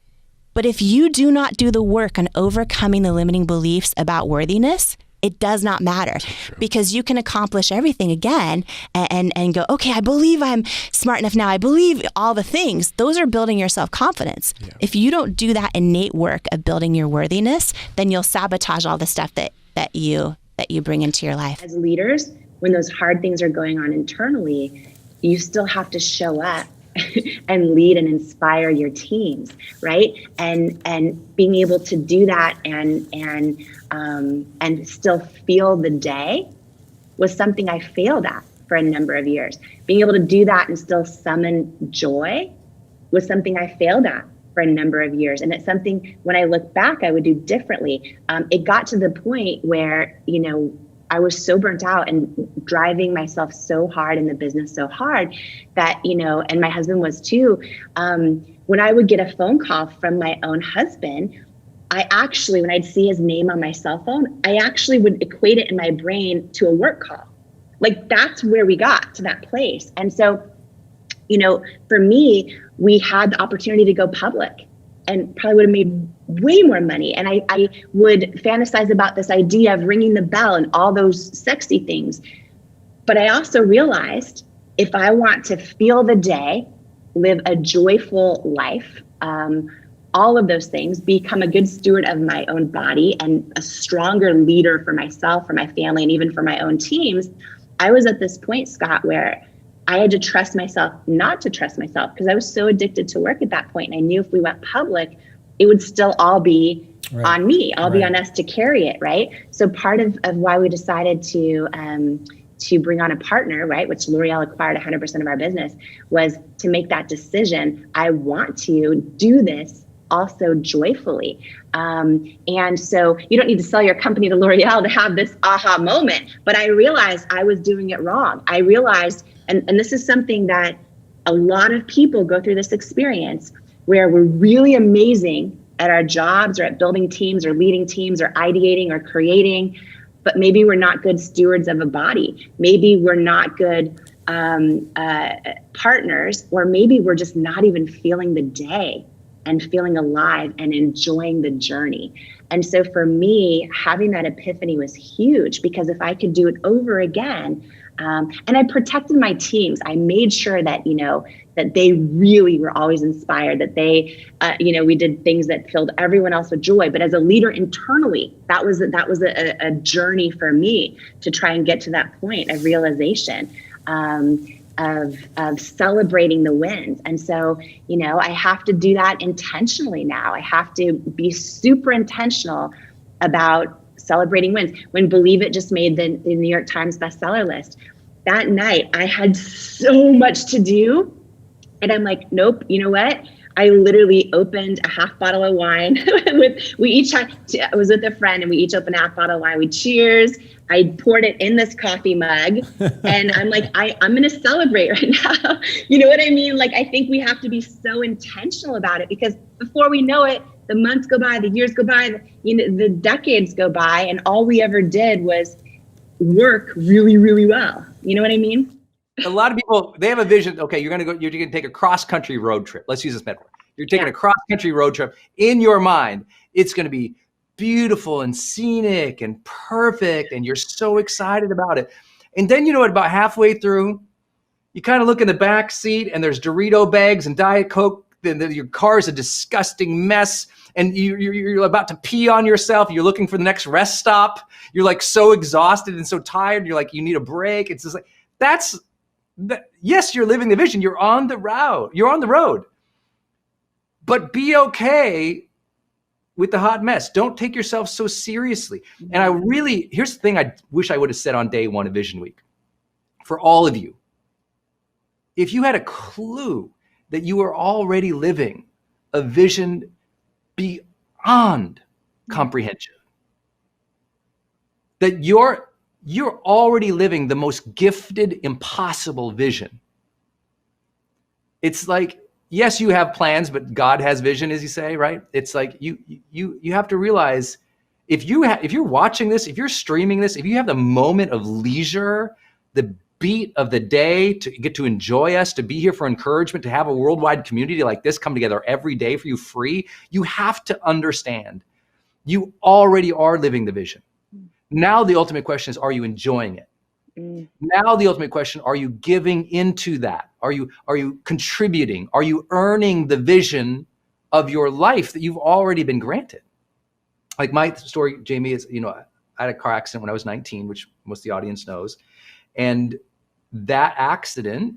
But if you do not do the work on overcoming the limiting beliefs about worthiness, it does not matter, because you can accomplish everything again and go, okay, I believe I'm smart enough now. I believe all the things. Those are building your self-confidence. Yeah. If you don't do that innate work of building your worthiness, then you'll sabotage all the stuff that you bring into your life. As leaders, when those hard things are going on internally, you still have to show up and lead and inspire your teams, right? And being able to do that and still feel the day was something I failed at for a number of years. Being able to do that and still summon joy was something I failed at for a number of years. And it's something, when I look back, I would do differently. It got to the point where, I was so burnt out and driving myself so hard in the business so hard that, and my husband was too, when I would get a phone call from my own husband, I actually, when I'd see his name on my cell phone, I actually would equate it in my brain to a work call. Like, that's where we got to that place. And so, for me, we had the opportunity to go public and probably would have made way more money. And I would fantasize about this idea of ringing the bell and all those sexy things. But I also realized, if I want to feel the day, live a joyful life, all of those things, become a good steward of my own body and a stronger leader for myself, for my family, and even for my own teams, I was at this point, Scott, where I had to trust myself not to trust myself, because I was so addicted to work at that point. And I knew if we went public, it would still all be on me. I'll be on us to carry it, right? So part of why we decided to bring on a partner, right, which L'Oreal acquired 100% of our business, was to make that decision. I want to do this also joyfully. And so you don't need to sell your company to L'Oreal to have this aha moment, but I realized I was doing it wrong. I realized, and this is something that a lot of people go through this experience, where we're really amazing at our jobs or at building teams or leading teams or ideating or creating, but maybe we're not good stewards of a body. Maybe we're not good partners, or maybe we're just not even feeling the day and feeling alive and enjoying the journey. And so for me, having that epiphany was huge, because if I could do it over again, and I protected my teams, I made sure that, that they really were always inspired, that they, we did things that filled everyone else with joy. But as a leader internally, that was a journey for me to try and get to that point of realization, of celebrating the wins. And so, I have to do that intentionally now. I have to be super intentional about celebrating wins. When Believe It just made the New York Times bestseller list, that night I had so much to do. And I'm like, nope, you know what? I literally opened a half bottle of wine. I was with a friend, and we each opened a half bottle of wine. We cheers. I poured it in this coffee mug, and I'm like, I'm going to celebrate right now. You know what I mean? Like, I think we have to be so intentional about it, because before we know it, the months go by, the years go by, the decades go by, and all we ever did was work really, really well. You know what I mean? A lot of people, they have a vision. Okay, you're going to take a cross-country road trip. Let's use this metaphor. You're taking a cross-country road trip. In your mind, it's going to be beautiful and scenic and perfect, and you're so excited about it. And then, about halfway through, you kind of look in the back seat, and there's Dorito bags and Diet Coke. Your car is a disgusting mess, and you're about to pee on yourself. You're looking for the next rest stop. You're like so exhausted and so tired. You're like, you need a break. It's just like, yes, you're living the vision. You're on the road. But be okay with the hot mess. Don't take yourself so seriously. And here's the thing I wish I would have said on day one of Vision Week. For all of you, if you had a clue that you were already living a vision beyond comprehension. That you're already living the most gifted, impossible vision. It's like, yes, you have plans, but God has vision, as you say, right? It's like you have to realize if you're watching this, if you're streaming this, if you have the moment of leisure, the beat of the day to get to enjoy us, to be here for encouragement, to have a worldwide community like this come together every day for you free, you have to understand you already are living the vision. Now the ultimate question is, are you enjoying it? Now the ultimate question, are you giving into that? Are you contributing? Are you earning the vision of your life that you've already been granted? Like my story, Jamie, is, I had a car accident when I was 19, which most of the audience knows. And that accident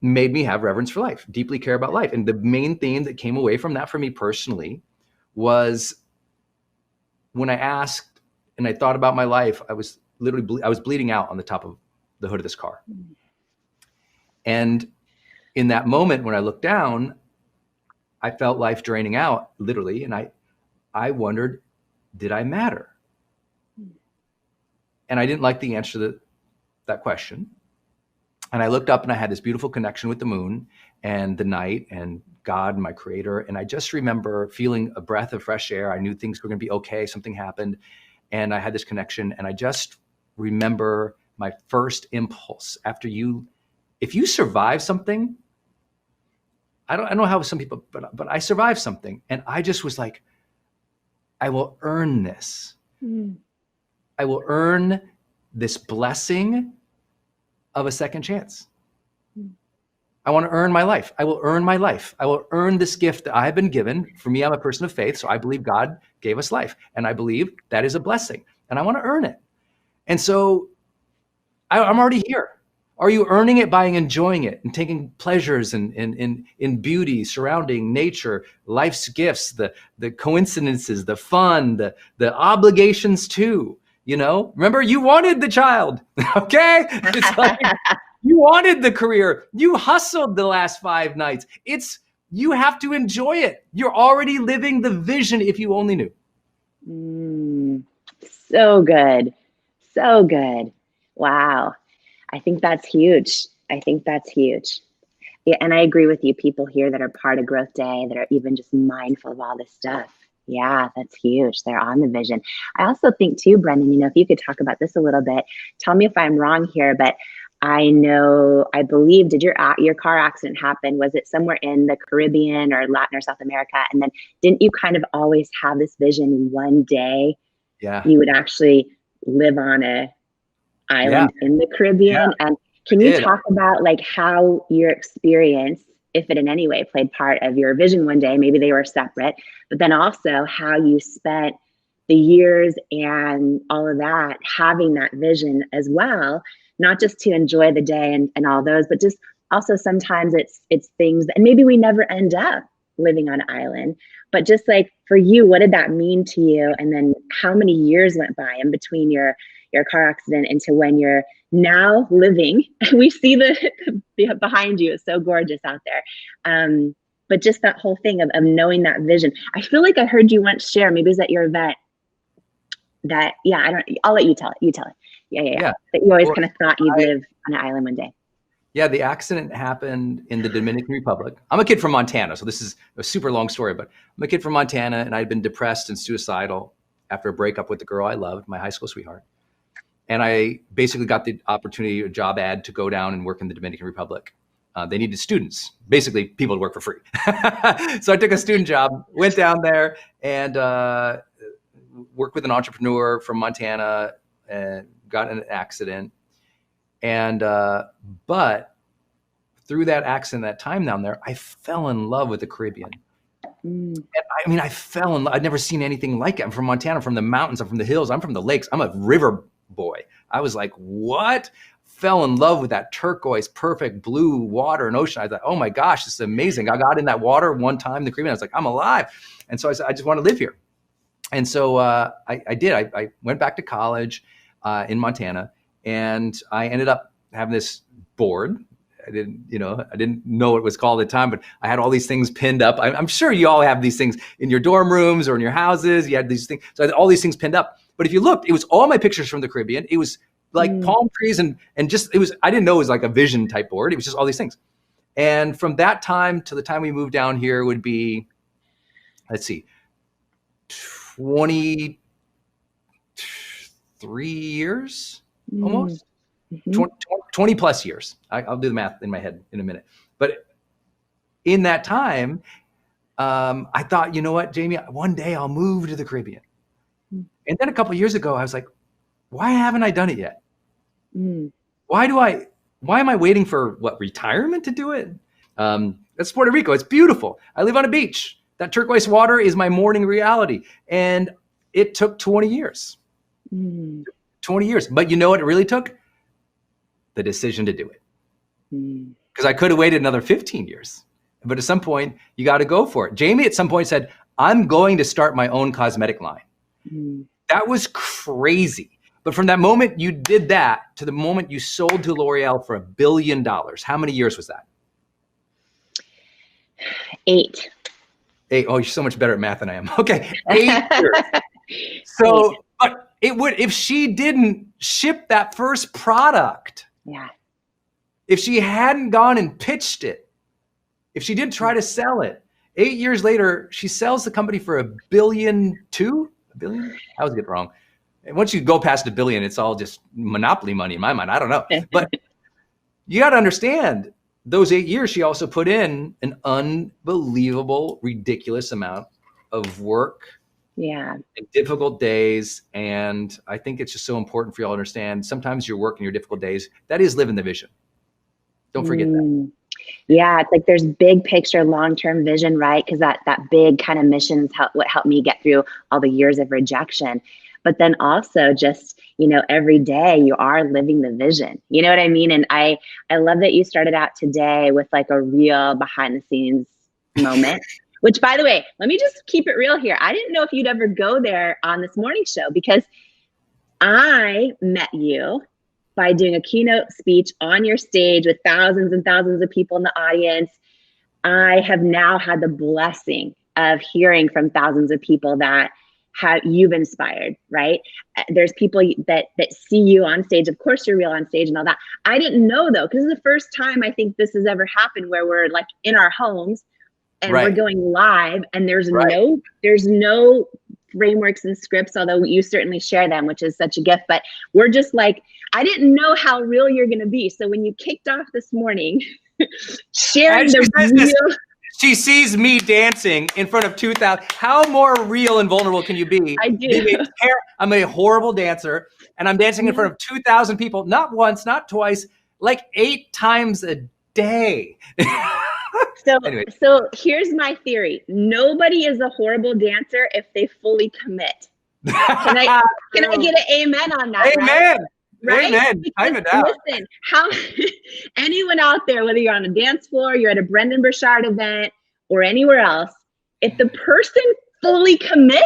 made me have reverence for life, deeply care about life. And the main theme that came away from that for me personally was when I asked and I thought about my life, I was literally, I was bleeding out on the top of the hood of this car. And in that moment, when I looked down, I felt life draining out, literally. And I wondered, did I matter? And I didn't like the answer to that question. And I looked up and I had this beautiful connection with the moon and the night and God, my creator. And I just remember feeling a breath of fresh air. I knew things were going to be okay. Something happened. And I had this connection. And I just remember my first impulse after if you survive something, I don't know how some people, but I survived something. And I just was like, I will earn this. I will earn this blessing of a second chance. I want to earn my life. I will earn my life. I will earn this gift that I have been given. For me, I'm a person of faith, so I believe God gave us life. And I believe that is a blessing. And I want to earn it. And so I'm already here. Are you earning it by enjoying it and taking pleasures in beauty, surrounding nature, life's gifts, the coincidences, the fun, the obligations too? Remember, you wanted the child, okay? It's like, you wanted the career. You hustled the last 5 nights. You have to enjoy it. You're already living the vision if you only knew. So good. So good. Wow. I think that's huge. Yeah, and I agree with you. People here that are part of Growth Day, that are even just mindful of all this stuff. Yeah, that's huge. They're on the vision. I also think too, Brendan, if you could talk about this a little bit, tell me if I'm wrong here, but I believe, did your car accident happen? Was it somewhere in the Caribbean or Latin or South America? And then didn't you kind of always have this vision one day you would actually live on a island in the Caribbean? And can you talk about like how your experience, if it in any way played part of your vision one day, maybe they were separate, but then also how you spent the years and all of that, having that vision as well, not just to enjoy the day and all those, but just also sometimes it's things, and maybe we never end up living on an island, but just like for you, what did that mean to you? And then how many years went by in between your car accident into when you're now living? We see the behind you. It's so gorgeous out there. But just that whole thing of knowing that vision. I feel like I heard you once share, maybe it was at your event, that, I'll let you tell it. You tell it. Yeah. That you always kind of thought you'd live on an island one day. Yeah, the accident happened in the Dominican Republic. I'm a kid from Montana, so this is a super long story, but I'm a kid from Montana, and I'd been depressed and suicidal after a breakup with the girl I loved, my high school sweetheart. And I basically got the opportunity, a job ad, to go down and work in the Dominican Republic. They needed students, basically people to work for free. So I took a student job, went down there, and worked with an entrepreneur from Montana, and got in an accident. And but through that accident, that time down there, I fell in love with the Caribbean. And I fell in love. I'd never seen anything like it. I'm from Montana, I'm from the mountains, I'm from the hills, I'm from the lakes. I'm a river boy. I was like, what? Fell in love with that turquoise, perfect blue water and ocean. I thought, oh my gosh, this is amazing. I got in that water one time, the Caribbean. I was like, I'm alive. And so I said, I just want to live here. And so I did. I went back to college in Montana, and I ended up having this board didn't know what it was called at the time, but I had all these things pinned up. I'm sure you all have these things in your dorm rooms or in your houses. You had these things. So I had all these things pinned up. But if you looked, it was all my pictures from the Caribbean. It was like palm trees and just, I didn't know it was like a vision type board. It was just all these things. And from that time to the time we moved down here would be, let's see, 23 years almost. 20 plus years. I'll do the math in my head in a minute. But in that time, I thought, you know what, Jamie, one day I'll move to the Caribbean. And then a couple of years ago, I was like, why haven't I done it yet? Why am I waiting for retirement to do it? That's Puerto Rico. It's beautiful. I live on a beach. That turquoise water is my morning reality. And it took 20 years. 20 years. But you know what it really took? The decision to do it. Because I could have waited another 15 years. But at some point, you got to go for it. Jamie at some point said, I'm going to start my own cosmetic line. That was crazy. But from that moment you did that to the moment you sold to L'Oreal for $1 billion, how many years was that? 8. 8. Oh, you're so much better at math than I am. Okay, 8 years. So, but it would, if she didn't ship that first product, if she hadn't gone and pitched it, if she didn't try to sell it, 8 years later, she sells the company for $1.2 billion. $1 billion? I always get it wrong. And once you go past $1 billion, it's all just monopoly money in my mind. I don't know. But you got to understand, those 8 years, she also put in an unbelievable, ridiculous amount of work. And difficult days. And I think it's just so important for you all to understand, sometimes your work and your difficult days, that is living the vision. Don't forget that. Yeah, it's like there's big picture, long-term vision, right? Because that big kind of mission is what helped me get through all the years of rejection. But then also just, every day you are living the vision. You know what I mean? And I love that you started out today with like a real behind the scenes moment, which, by the way, let me just keep it real here. I didn't know if you'd ever go there on this morning show because I met you by doing a keynote speech on your stage with thousands and thousands of people in the audience. I have now had the blessing of hearing from thousands of people that you've inspired, right? There's people that see you on stage. Of course, you're real on stage and all that. I didn't know though, because it's the first time I think this has ever happened where we're like in our homes and we're going live, and there's no frameworks and scripts, although you certainly share them, which is such a gift. But we're just like, I didn't know how real you're going to be. So when you kicked off this morning, sharing the real. She sees me dancing in front of 2,000. How more real and vulnerable can you be? I do. I'm a horrible dancer, and I'm dancing in front of 2,000 people, not once, not twice, like 8 times a day. So here's my theory. Nobody is a horrible dancer if they fully commit. Can I get an amen on that? Amen. Right? Amen. I'm a doubt. Listen, anyone out there, whether you're on a dance floor, you're at a Brendan Burchard event, or anywhere else, if the person fully commits,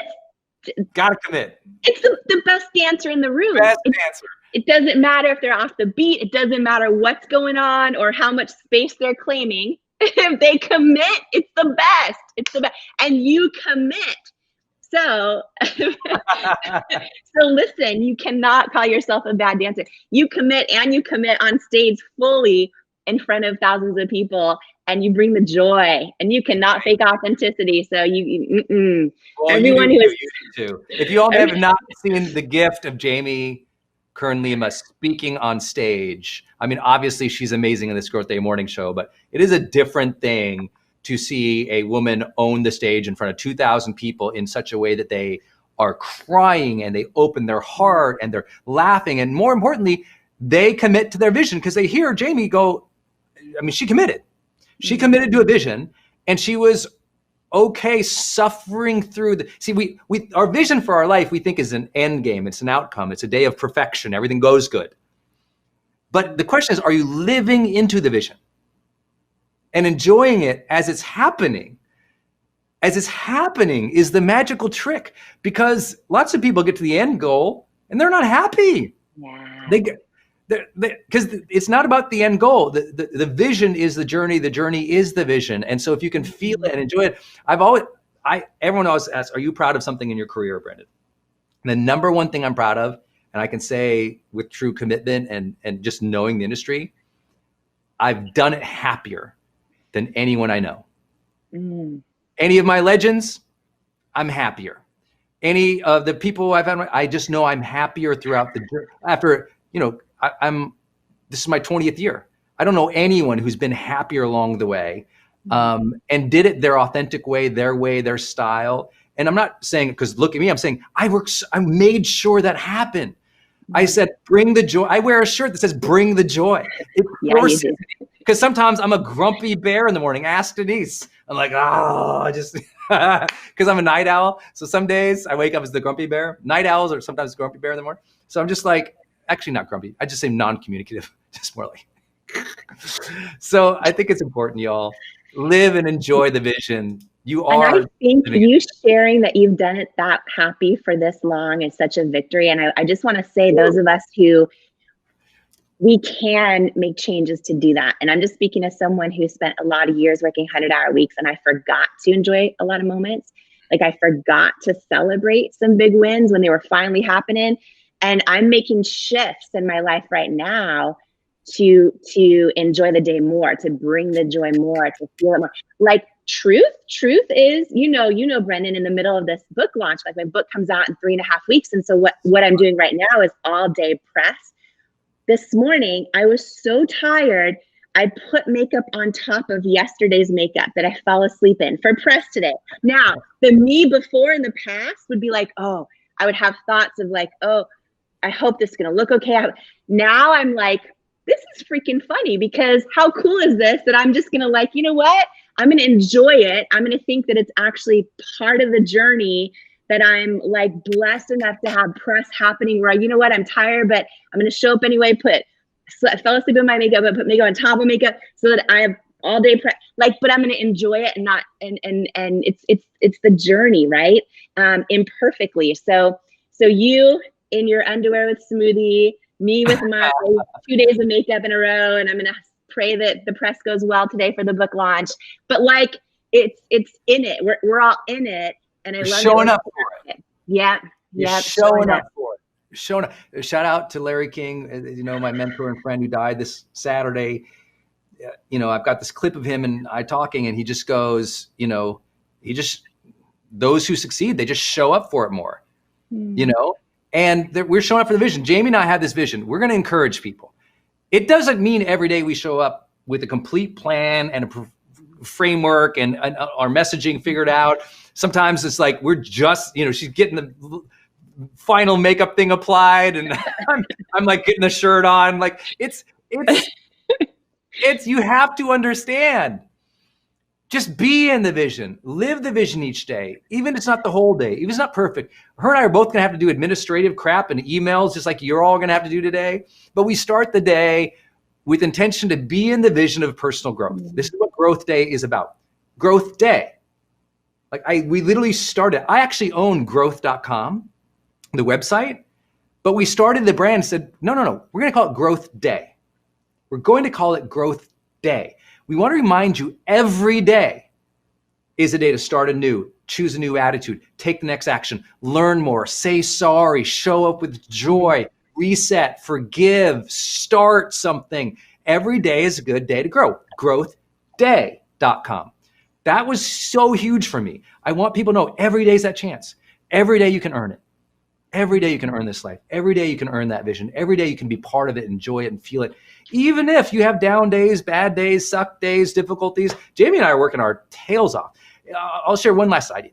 gotta commit. It's the best dancer in the room. Dancer. It doesn't matter if they're off the beat. It doesn't matter what's going on or how much space they're claiming. If they commit, it's the best. It's the best. And you commit. So listen, you cannot call yourself a bad dancer. You commit, and you commit on stage fully in front of thousands of people, and you bring the joy, and you cannot fake authenticity. So everyone who is too. If you all have not seen the gift of Jamie Kern Lima speaking on stage, I mean, obviously she's amazing in this Growth Day morning show, but it is a different thing to see a woman own the stage in front of 2,000 people in such a way that they are crying and they open their heart and they're laughing. And more importantly, they commit to their vision because they hear Jamie go, I mean, she committed. She committed to a vision, and she was okay suffering through we our vision for our life, we think, is an end game. It's an outcome. It's a day of perfection. Everything goes good. But the question is, are you living into the vision and enjoying it as it's happening? As it's happening is the magical trick, because lots of people get to the end goal and they're not happy. Yeah. Because it's not about the end goal. The vision is the journey is the vision. And so if you can feel it and enjoy it, everyone always asks, are you proud of something in your career, Brendan? And the number one thing I'm proud of, and I can say with true commitment and just knowing the industry, I've done it happier than anyone I know. Any of my legends, I'm happier. Any of the people I've had, I just know I'm happier throughout the journey. After, this is my 20th year. I don't know anyone who's been happier along the way, and did it their authentic way, their style. And I'm not saying, because look at me, I'm saying I made sure that happened. I said, bring the joy. I wear a shirt that says, bring the joy. Because sometimes I'm a grumpy bear in the morning. Ask Denise. I'm like, just because I'm a night owl. So some days I wake up as the grumpy bear. Night owls are sometimes grumpy bear in the morning. So I'm just like, actually not grumpy. I just say non-communicative, just more like. So I think it's important, y'all. Live and enjoy the vision. You are. And I think you sharing that you've done it that happy for this long is such a victory. And I just want to say, those of us who, we can make changes to do that. And I'm just speaking as someone who spent a lot of years working 100-hour weeks, and I forgot to enjoy a lot of moments. Like I forgot to celebrate some big wins when they were finally happening. And I'm making shifts in my life right now to enjoy the day more, to bring the joy more, to feel it more. Like truth is, Brendan, in the middle of this book launch, like my book comes out in 3.5 weeks. And so what I'm doing right now is all day press. This morning, I was so tired, I put makeup on top of yesterday's makeup that I fell asleep in for press today. Now, the me before in the past would be like, I would have thoughts of like, I hope this is going to look okay. Now I'm like, this is freaking funny, because how cool is this that I'm just going to like, you know what? I'm going to enjoy it. I'm going to think that it's actually part of the journey, that I'm like blessed enough to have press happening where, you know what, I'm tired, but I'm going to show up anyway, I fell asleep in my makeup, but put makeup on top of makeup so that I have all day press, like, but I'm going to enjoy it and not, and it's the journey, right? Imperfectly. So you in your underwear with smoothie, me with my 2 days of makeup in a row, and I'm going to pray that the press goes well today for the book launch. But like, it's in it. We're all in it. And I love showing up for it. Yeah. Showing up for it. Showing up. Shout out to Larry King, my mentor and friend who died this Saturday. I've got this clip of him and I talking, and he just goes, those who succeed, they just show up for it more, and we're showing up for the vision. Jamie and I have this vision. We're going to encourage people. It doesn't mean every day we show up with a complete plan and a framework and our messaging figured out. Sometimes it's like we're just, she's getting the final makeup thing applied, and I'm like getting the shirt on. Like it's you have to understand. Just be in the vision, live the vision each day, even if it's not the whole day, even if it's not perfect. Her and I are both going to have to do administrative crap and emails, just like you're all going to have to do today. But we start the day with intention to be in the vision of personal growth. This is what Growth Day is about. Growth Day. We literally started, I actually own growth.com, the website, but we started the brand and said, no, we're going to call it Growth Day. We're going to call it Growth Day. We want to remind you every day is a day to start anew, choose a new attitude, take the next action, learn more, say sorry, show up with joy, reset, forgive, start something. Every day is a good day to grow. Growthday.com. That was so huge for me. I want people to know every day is that chance. Every day you can earn it. Every day you can earn this life. Every day you can earn that vision. Every day you can be part of it, enjoy it, and feel it. Even if you have down days, bad days, suck days, difficulties. Jamie and I are working our tails off. I'll share one last idea.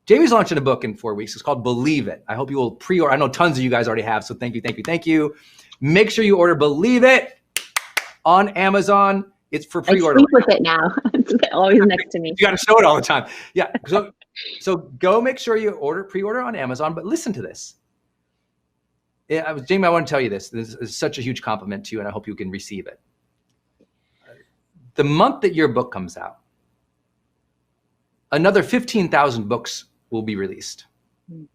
Jamie's launching a book in 4 weeks. It's called Believe It. I hope you will pre-order. I know tons of you guys already have, so thank you. Make sure you order Believe It on Amazon. It's for pre-order. I sleep with it now. It's always next to me. You got to show it all the time. Yeah. So go make sure you pre-order on Amazon. But listen to this. Jamie, I want to tell you this. This is such a huge compliment to you, and I hope you can receive it. The month that your book comes out, another 15,000 books will be released.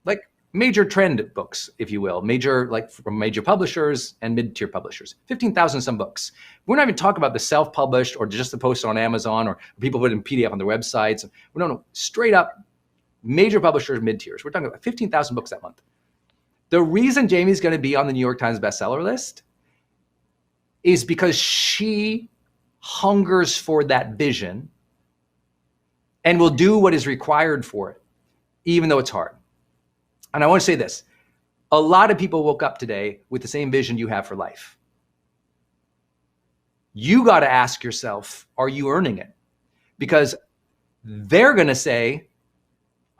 Like major trend books, if you will, like from major publishers and mid-tier publishers, 15,000 some books. We're not even talking about the self-published or just the post on Amazon or people put in PDF on their websites. We don't know, straight up major publishers, mid-tiers. We're talking about 15,000 books that month. The reason Jamie's going to be on the New York Times bestseller list is because she hungers for that vision and will do what is required for it, even though it's hard. And I want to say this, a lot of people woke up today with the same vision you have for life. You got to ask yourself, are you earning it? Because they're going to say,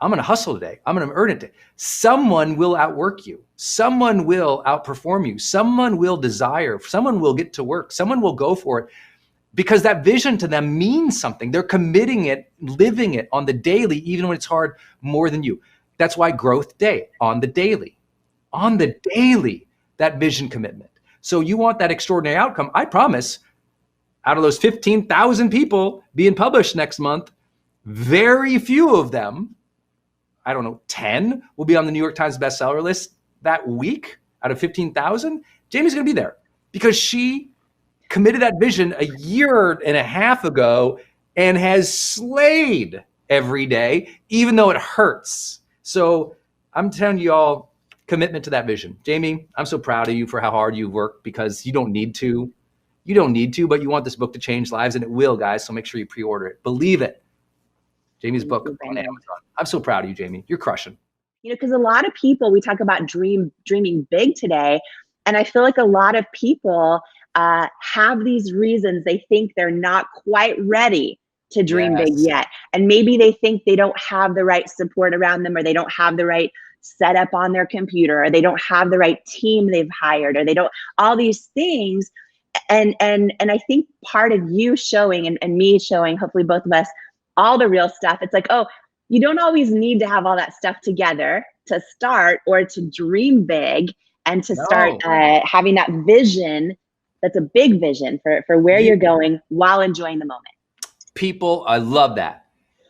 I'm going to hustle today. I'm going to earn it today. Someone will outwork you. Someone will outperform you. Someone will desire. Someone will get to work. Someone will go for it because that vision to them means something. They're committing it, living it on the daily, even when it's hard, more than you. That's why growth day on the daily, that vision commitment. So you want that extraordinary outcome. I promise out of those 15,000 people being published next month, very few of them, I don't know, 10 will be on the New York Times bestseller list that week out of 15,000. Jamie's going to be there because she committed that vision a year and a half ago and has slayed every day, even though it hurts. So I'm telling you all, commitment to that vision. Jamie, I'm so proud of you for how hard you've worked because you don't need to. You don't need to, but you want this book to change lives, and it will, guys. So make sure you pre-order it. Believe it. Jamie's book on Amazon. I'm so proud of you, Jamie. You're crushing. You know, because a lot of people, we talk about dreaming big today, and I feel like a lot of people have these reasons they think they're not quite ready to dream big yet. And maybe they think they don't have the right support around them, or they don't have the right setup on their computer, or they don't have the right team they've hired, or they don't, all these things. And I think part of you showing and me showing, hopefully both of us, all the real stuff, it's like, oh, you don't always need to have all that stuff together to start or to dream big and to start having that vision. That's a big vision for where you're going while enjoying the moment. People, I love that.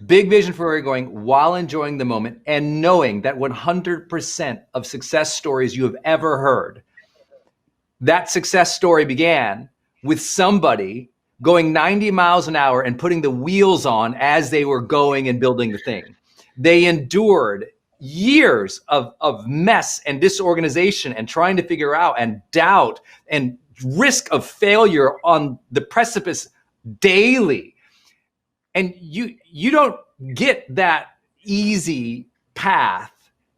Big vision for where you're going while enjoying the moment and knowing that 100% of success stories you have ever heard, that success story began with somebody going 90 miles an hour and putting the wheels on as they were going and building the thing. They endured years of mess and disorganization and trying to figure out and doubt and risk of failure on the precipice daily. And you don't get that easy path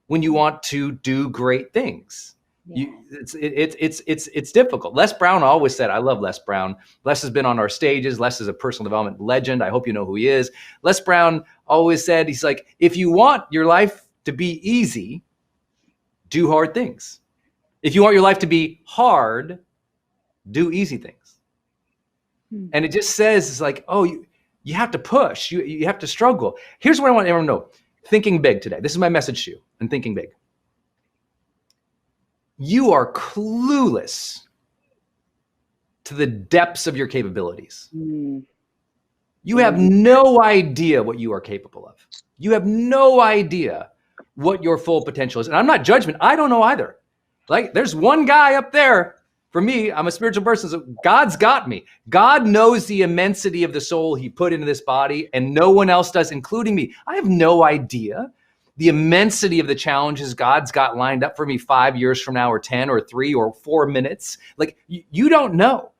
when you want to do great things. Yeah. It's difficult. Les Brown always said, I love Les Brown. Les has been on our stages. Les is a personal development legend. I hope you know who he is. Les Brown always said, he's like, if you want your life to be easy, do hard things. If you want your life to be hard, do easy things. And it just says, it's like, oh, you have to push. You have to struggle. Here's what I want everyone to know. Thinking big today. This is my message to you and thinking big. You are clueless to the depths of your capabilities. You have no idea what you are capable of. You have no idea what your full potential is. And I'm not judgment. I don't know either. Like, there's one guy up there. For me, I'm a spiritual person, so God's got me. God knows the immensity of the soul he put into this body, and no one else does, including me. I have no idea the immensity of the challenges God's got lined up for me 5 years from now, or 10 or 3 or 4 minutes. Like, you don't know.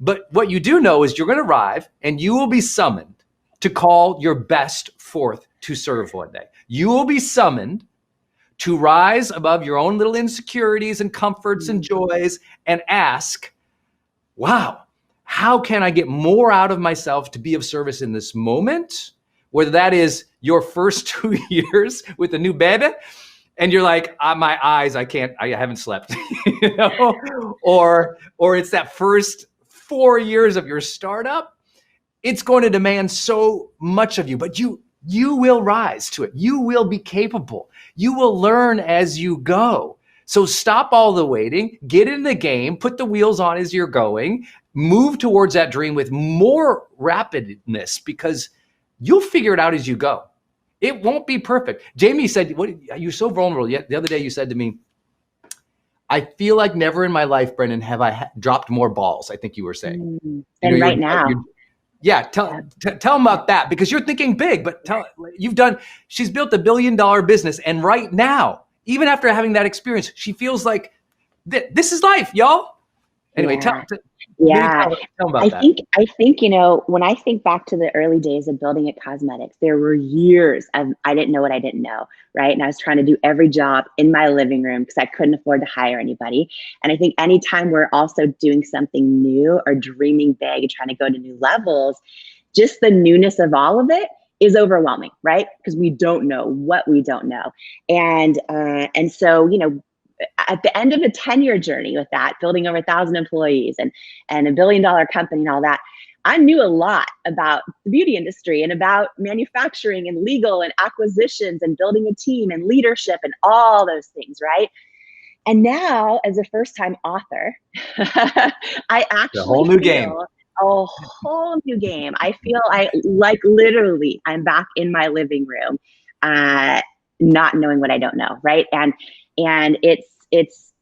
But what you do know is you're going to arrive and you will be summoned to call your best forth to serve one day. You will be summoned to rise above your own little insecurities and comforts and joys and ask, wow, how can I get more out of myself to be of service in this moment? Whether that is your first 2 years with a new baby, and you're like, my eyes, I haven't slept, you know? Or it's that first 4 years of your startup. It's going to demand so much of you, but you will rise to it. You will be capable. You will learn as you go. So stop all the waiting, get in the game, put the wheels on as you're going, move towards that dream with more rapidness, because you'll figure it out as you go. It won't be perfect. Jamie said, you're so vulnerable. Yet the other day you said to me, I feel like never in my life, Brendan, have I dropped more balls. I think you were saying. And right now. Yeah. Tell them about that, because you're thinking big, but she's built $1 billion business. And right now, even after having that experience, she feels like this is life, y'all. Anyway, tell them about that. I think, when I think back to the early days of building It Cosmetics, there were years of I didn't know what I didn't know, right? And I was trying to do every job in my living room because I couldn't afford to hire anybody. And I think anytime we're also doing something new or dreaming big and trying to go to new levels, just the newness of all of it is overwhelming, right? Because we don't know what we don't know. And so, at the end of a 10-year journey with that, building over 1,000 employees and $1 billion company and all that, I knew a lot about the beauty industry and about manufacturing and legal and acquisitions and building a team and leadership and all those things, right? And now, as a first-time author, I actually a whole new game. A whole new game. I feel literally I'm back in my living room, not knowing what I don't know, right? And it's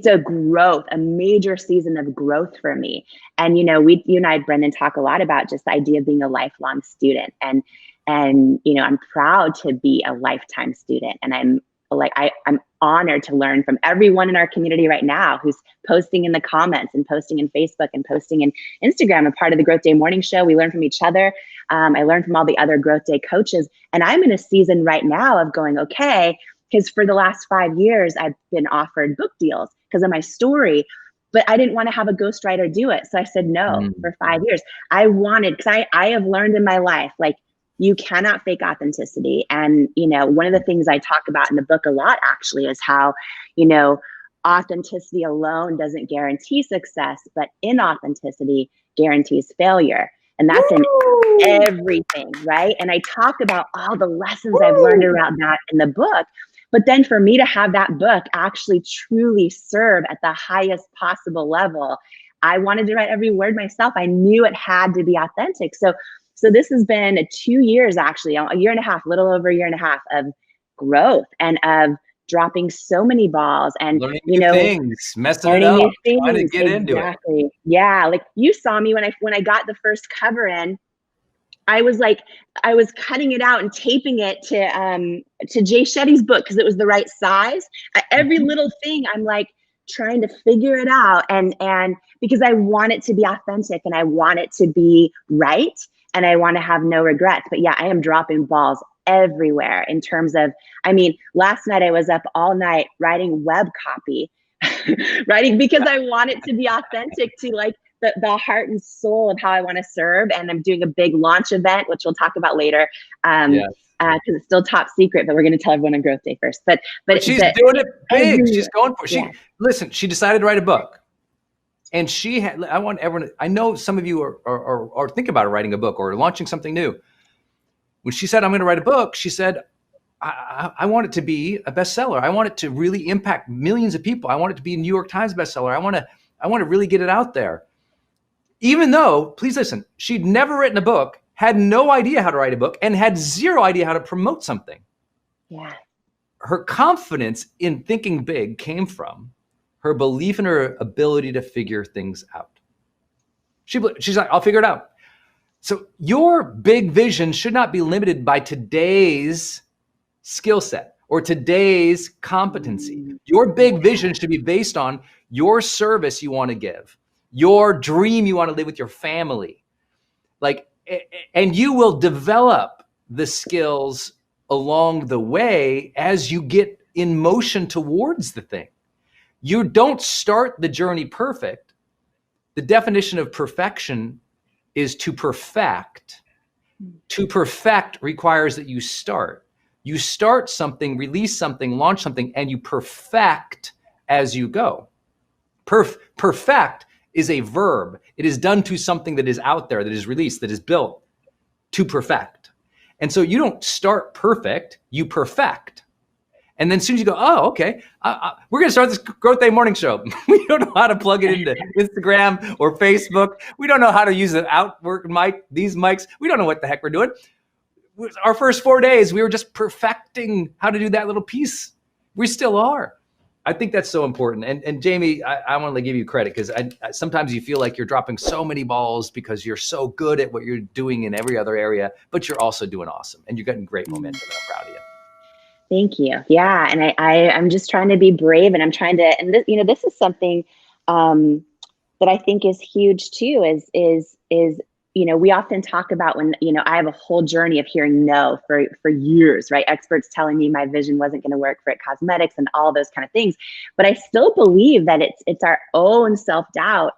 a major season of growth for me. And, you and I, Brendan, talk a lot about just the idea of being a lifelong student. And I'm proud to be a lifetime student. And I'm honored to learn from everyone in our community right now who's posting in the comments and posting in Facebook and posting in Instagram. I'm part of the Growth Day Morning Show. We learn from each other. I learn from all the other Growth Day coaches. And I'm in a season right now of going, okay, because for the last 5 years, I've been offered book deals because of my story, but I didn't want to have a ghostwriter do it. So I said no for 5 years. Because I have learned in my life, like, you cannot fake authenticity. And, one of the things I talk about in the book a lot actually is how, authenticity alone doesn't guarantee success, but inauthenticity guarantees failure. And that's in everything, right? And I talk about all the lessons I've learned around that in the book. But then for me to have that book actually truly serve at the highest possible level, I wanted to write every word myself. I knew it had to be authentic. So this has been 2 years, actually, a year and a half, little over a year and a half of growth and of dropping so many balls and learning new things, messing it up, trying to get into it. Yeah, like you saw me when I got the first cover in. I was cutting it out and taping it to Jay Shetty's book because it was the right size. Every little thing I'm like trying to figure it out, and because I want it to be authentic and I want it to be right and I want to have no regrets. But yeah, I am dropping balls everywhere in terms of, last night I was up all night writing web copy, because I want it to be authentic to like the heart and soul of how I want to serve. And I'm doing a big launch event, which we'll talk about later, because it's still top secret, but we're going to tell everyone on Growth Day first. But she's doing it big. She's going for it. Listen, she decided to write a book. And I want everyone, I know some of you are thinking about writing a book or launching something new. When she said, I'm going to write a book, she said, I want it to be a bestseller. I want it to really impact millions of people. I want it to be a New York Times bestseller. I want to really get it out there. Even though, please listen, she'd never written a book, had no idea how to write a book, and had zero idea how to promote something. Yeah. Her confidence in thinking big came from her belief in her ability to figure things out. She's like, I'll figure it out. So your big vision should not be limited by today's skill set or today's competency. Your big vision should be based on your service you want to give, your dream you want to live with your family. And you will develop the skills along the way as you get in motion towards the thing. You don't start the journey perfect. The definition of perfection is to perfect. To perfect requires that you start. You start something, release something, launch something, and you perfect as you go. Perfect is a verb. It is done to something that is out there, that is released, that is built to perfect. And so you don't start perfect, you perfect. And then as soon as you go, oh, okay, we're going to start this Growth Day Morning Show. We don't know how to plug it into Instagram or Facebook. We don't know how to use an outwork mic, these mics. We don't know what the heck we're doing. our first 4 days, we were just perfecting how to do that little piece. We still are. I think that's so important. And Jamie, I want to give you credit because sometimes you feel like you're dropping so many balls because you're so good at what you're doing in every other area, but you're also doing awesome and you're getting great momentum. And I'm proud of you. Thank you. Yeah. And I'm just trying to be brave, and I'm trying to, and this, this is something that I think is huge too, is we often talk about when, I have a whole journey of hearing no for years, right? Experts telling me my vision wasn't going to work for It Cosmetics and all those kind of things. But I still believe that it's our own self-doubt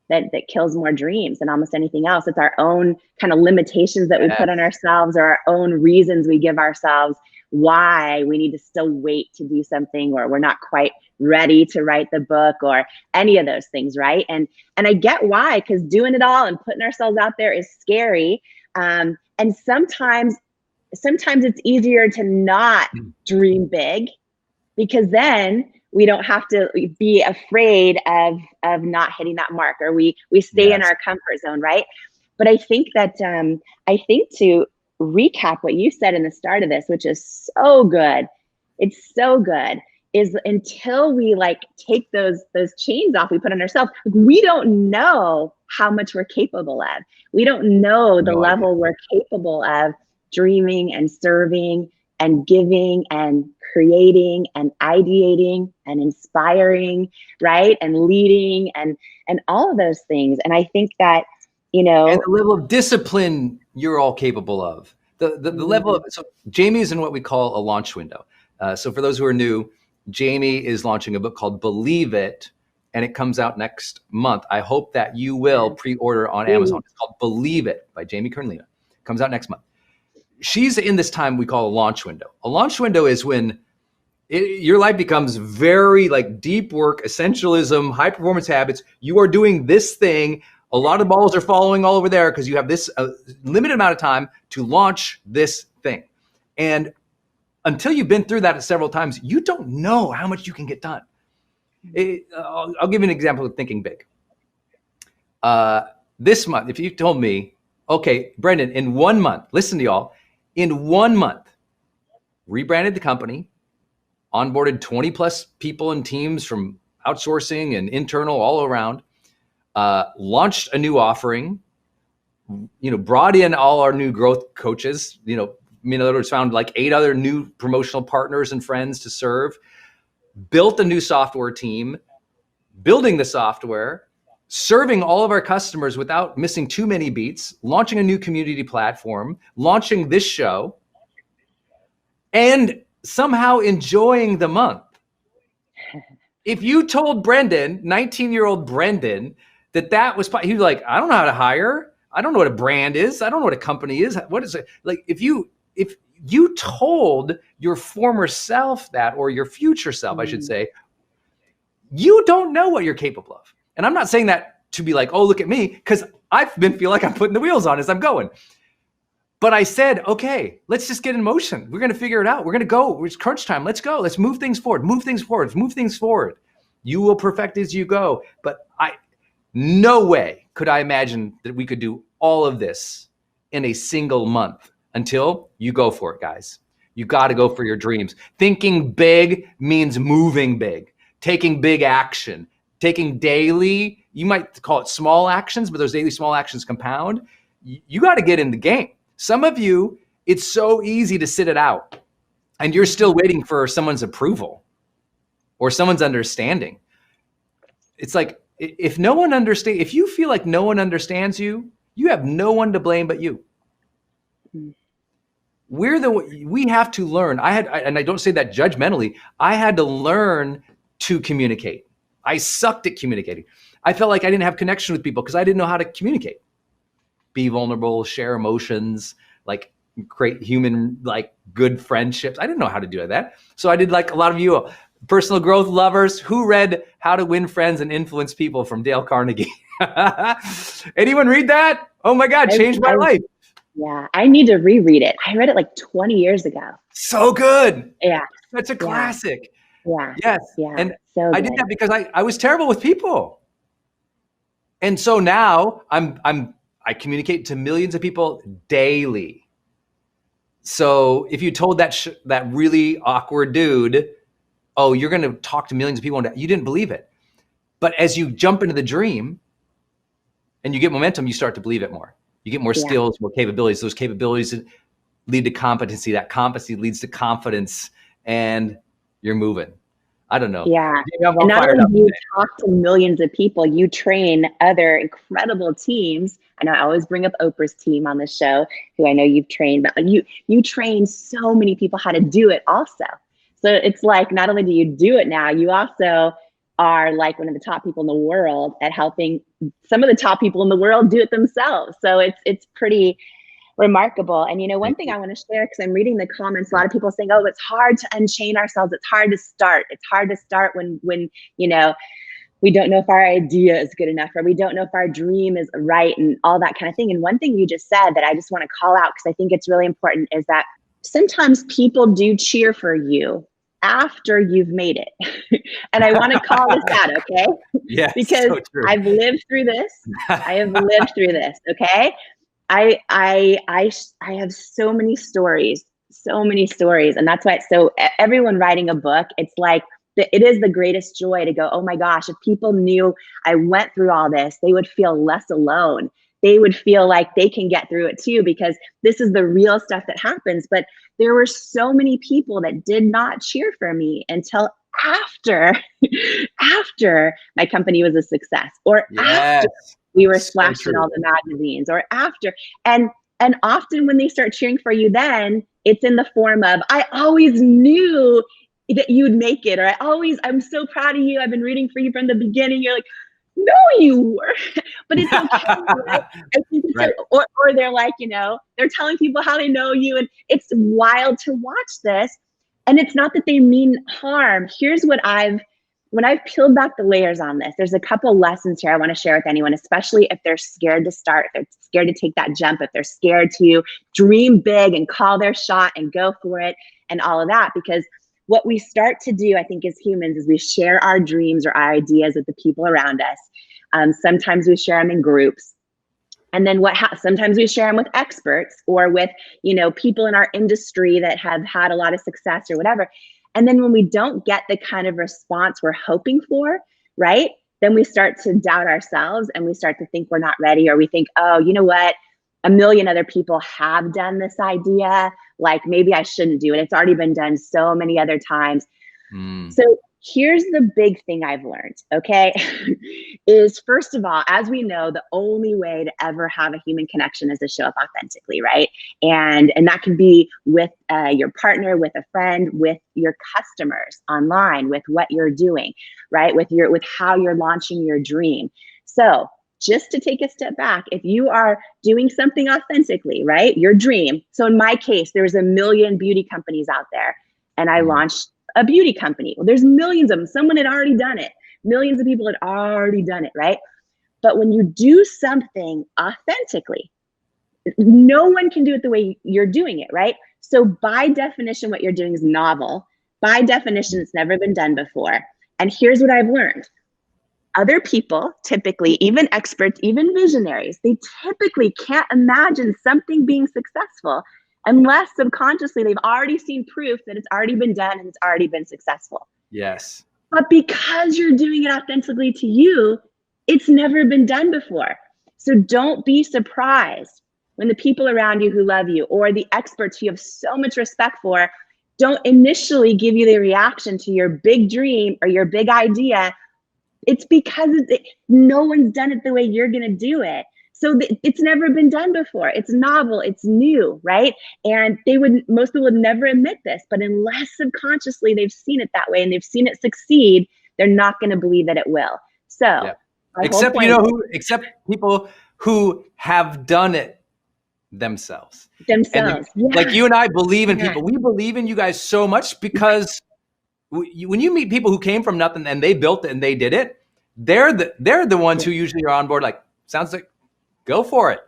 that kills more dreams than almost anything else. It's our own kind of limitations that we put on ourselves, or our own reasons we give ourselves why we need to still wait to do something, or we're not quite ready to write the book, or any of those things, right? And I get why, because doing it all and putting ourselves out there is scary. And sometimes it's easier to not dream big, because then we don't have to be afraid of not hitting that mark, or we stay in our comfort zone, right? But I think that to recap what you said in the start of this, which is so good, it's so good, is until we take those chains off we put on ourselves, we don't know how much we're capable of. We don't know the level we're capable of dreaming and serving and giving and creating and ideating and inspiring, right? And leading and all of those things. And I think that, and the level of discipline you're all capable of. The level of, so Jamie is in what we call a launch window. So for those who are new, Jamie is launching a book called Believe It, and it comes out next month. I hope that you will pre-order on Amazon. It's called Believe It by Jamie Kern Lima. It comes out next month. She's in this time we call a launch window. A launch window is when your life becomes very deep work, essentialism, high performance habits. You are doing this thing. A lot of balls are following all over there because you have this limited amount of time to launch this thing. And until you've been through that several times, you don't know how much you can get done. I'll give you an example of thinking big. This month, if you told me, okay, Brendan, in 1 month, listen to y'all, in 1 month, rebranded the company, onboarded 20 plus people and teams from outsourcing and internal all around, launched a new offering, brought in all our new growth coaches, in other words, found 8 other new promotional partners and friends to serve, built a new software team, building the software, serving all of our customers without missing too many beats, launching a new community platform, launching this show, and somehow enjoying the month. If you told Brendan, 19-year-old Brendan, that was, he was like, I don't know how to hire. I don't know what a brand is. I don't know what a company is. What is it? If you told your former self that, or your future self, I should say, you don't know what you're capable of. And I'm not saying that to be oh, look at me, because I've been feeling like I'm putting the wheels on as I'm going. But I said, okay, let's just get in motion. We're going to figure it out. We're going to go. It's crunch time. Let's go. Let's move things forward. Move things forward. Move things forward. You will perfect as you go. But no way could I imagine that we could do all of this in a single month until you go for it, guys. You got to go for your dreams. Thinking big means moving big, taking big action, taking daily, you might call it small actions, but those daily small actions compound. You got to get in the game. Some of you, it's so easy to sit it out and you're still waiting for someone's approval or someone's understanding. It's if no one understands, if you feel like no one understands you, you have no one to blame but you. We have to learn. And I don't say that judgmentally, I had to learn to communicate. I sucked at communicating. I felt like I didn't have connection with people because I didn't know how to communicate. Be vulnerable, share emotions, create human, good friendships. I didn't know how to do that. So I did a lot of you personal growth lovers who read How to Win Friends and Influence People from Dale Carnegie. Anyone read that? Oh my God, changed my life. Yeah, I need to reread it. I read it 20 years ago. So good. Yeah. Such a classic. Yeah. Yes. Yeah. And so I did that because I was terrible with people. And so now I communicate to millions of people daily. So if you told that really awkward dude, oh, you're going to talk to millions of people, you didn't believe it. But as you jump into the dream and you get momentum, you start to believe it more. You get more skills, more capabilities. Those capabilities lead to competency. That competency leads to confidence, and you're moving. I don't know. Yeah. I'm and not fired only up do you today. talk to millions of people, you train other incredible teams. I know I always bring up Oprah's team on the show, who I know you've trained, but you train so many people how to do it also. So it's like, not only do you do it now, you also are like one of the top people in the world at helping some of the top people in the world do it themselves. So it's pretty remarkable. And, one thing I want to share, because I'm reading the comments, a lot of people saying, oh, it's hard to unchain ourselves. It's hard to start. It's hard to start when we don't know if our idea is good enough, or we don't know if our dream is right, and all that kind of thing. And one thing you just said that I just want to call out, because I think it's really important, is that sometimes people do cheer for you after you've made it. And I want to call this out, okay? Yes, because so true. I've lived through this. I have lived through this, okay? I have so many stories, and that's why everyone writing a book, it's like it is the greatest joy to go, oh my gosh, if people knew I went through all this, they would feel less alone. They would feel like they can get through it too, because this is the real stuff that happens. But there were so many people that did not cheer for me until after my company was a success, or after we were splashed in all the magazines, or after. And often when they start cheering for you, then it's in the form of, I always knew that you'd make it, or I'm so proud of you. I've been rooting for you from the beginning. You're like, no, you were. But it's okay, right? I think it's right. or they're like, they're telling people how they know you, and it's wild to watch this. And it's not that they mean harm. Here's what when I've peeled back the layers on this, there's a couple lessons here I want to share with anyone, especially if they're scared to start, if they're scared to take that jump, if they're scared to dream big and call their shot and go for it and all of that. Because what we start to do, I think, as humans, is we share our dreams or our ideas with the people around us. Sometimes we share them in groups. And then sometimes we share them with experts, or with, people in our industry that have had a lot of success or whatever. And then when we don't get the kind of response we're hoping for, right? Then we start to doubt ourselves, and we start to think we're not ready, or we think, oh, you know what? A million other people have done this idea. Like, maybe I shouldn't do it. It's already been done so many other times. So here's the big thing I've learned, okay, is, first of all, as we know, the only way to ever have a human connection is to show up authentically, right? And that can be with your partner, with a friend, with your customers online, with what you're doing, right? With how you're launching your dream. So just to take a step back, if you are doing something authentically, right, your dream. So in my case, there's a million beauty companies out there, and I launched a beauty company. Well, there's millions of them. Someone had already done it. Millions of people had already done it, right? But when you do something authentically, no one can do it the way you're doing it, right? So by definition, what you're doing is novel. By definition, it's never been done before. And here's what I've learned. Other people, typically, even experts, even visionaries, they typically can't imagine something being successful unless subconsciously they've already seen proof that it's already been done and it's already been successful. Yes. But because you're doing it authentically to you, it's never been done before. So don't be surprised when the people around you who love you, or the experts who you have so much respect for, don't initially give you the reaction to your big dream or your big idea. It's because no one's done it the way you're going to do it. So it's never been done before. It's novel, it's new, right? And most people would never admit this, but unless subconsciously they've seen it that way and they've seen it succeed, they're not going to believe that it will. So, except people who have done it themselves. Like you and I believe in people. We believe in you guys so much because when you meet people who came from nothing and they built it and they did it, they're the ones who usually are on board. Like, sounds like, go for it.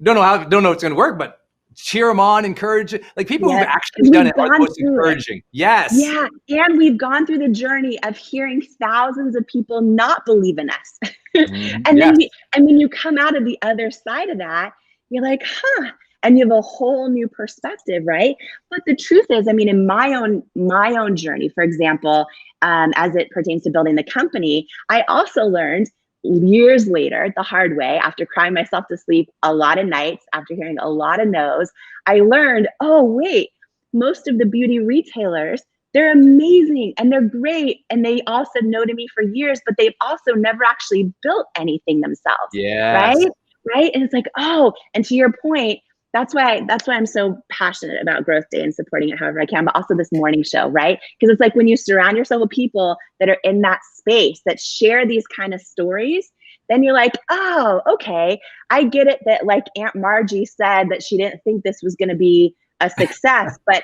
Don't know if it's going to work, but cheer them on, encourage it. Like, people who've actually done it are the most encouraging. Yes. Yeah. And we've gone through the journey of hearing thousands of people not believe in us. And then when you come out of the other side of that, You're like, huh. And you have a whole new perspective, right? But the truth is, I mean, in my own journey, for example, as it pertains to building the company, I also learned years later, the hard way, after crying myself to sleep a lot of nights, after hearing a lot of no's, I learned, oh, wait, most of the beauty retailers, they're amazing and they're great. And they all said no to me for years, but they've also never actually built anything themselves. Yes. Right. Right. And it's like, oh, and to your point, that's why I'm so passionate about Growth Day and supporting it however I can, but also this morning show, right? Because it's like when you surround yourself with people that are in that space that share these kind of stories, then you're like, oh, okay, I get it that like Aunt Margie said that she didn't think this was going to be a success, but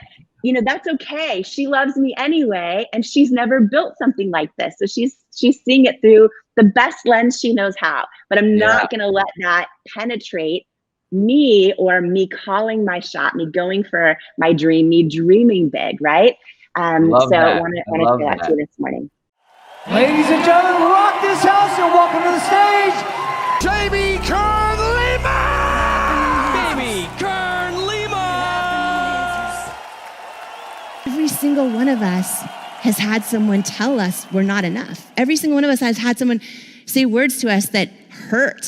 that's okay. She loves me anyway, and she's never built something like this. So she's seeing it through the best lens she knows how. But I'm not going to let that penetrate me or me calling my shot, me going for my dream, me dreaming big, right? So I want to share that to you this morning. Ladies and gentlemen, rock this house and welcome to the stage, Jamie Kern Lima! Baby Kern Lima! Every single one of us has had someone tell us we're not enough. Every single one of us has had someone say words to us that hurt.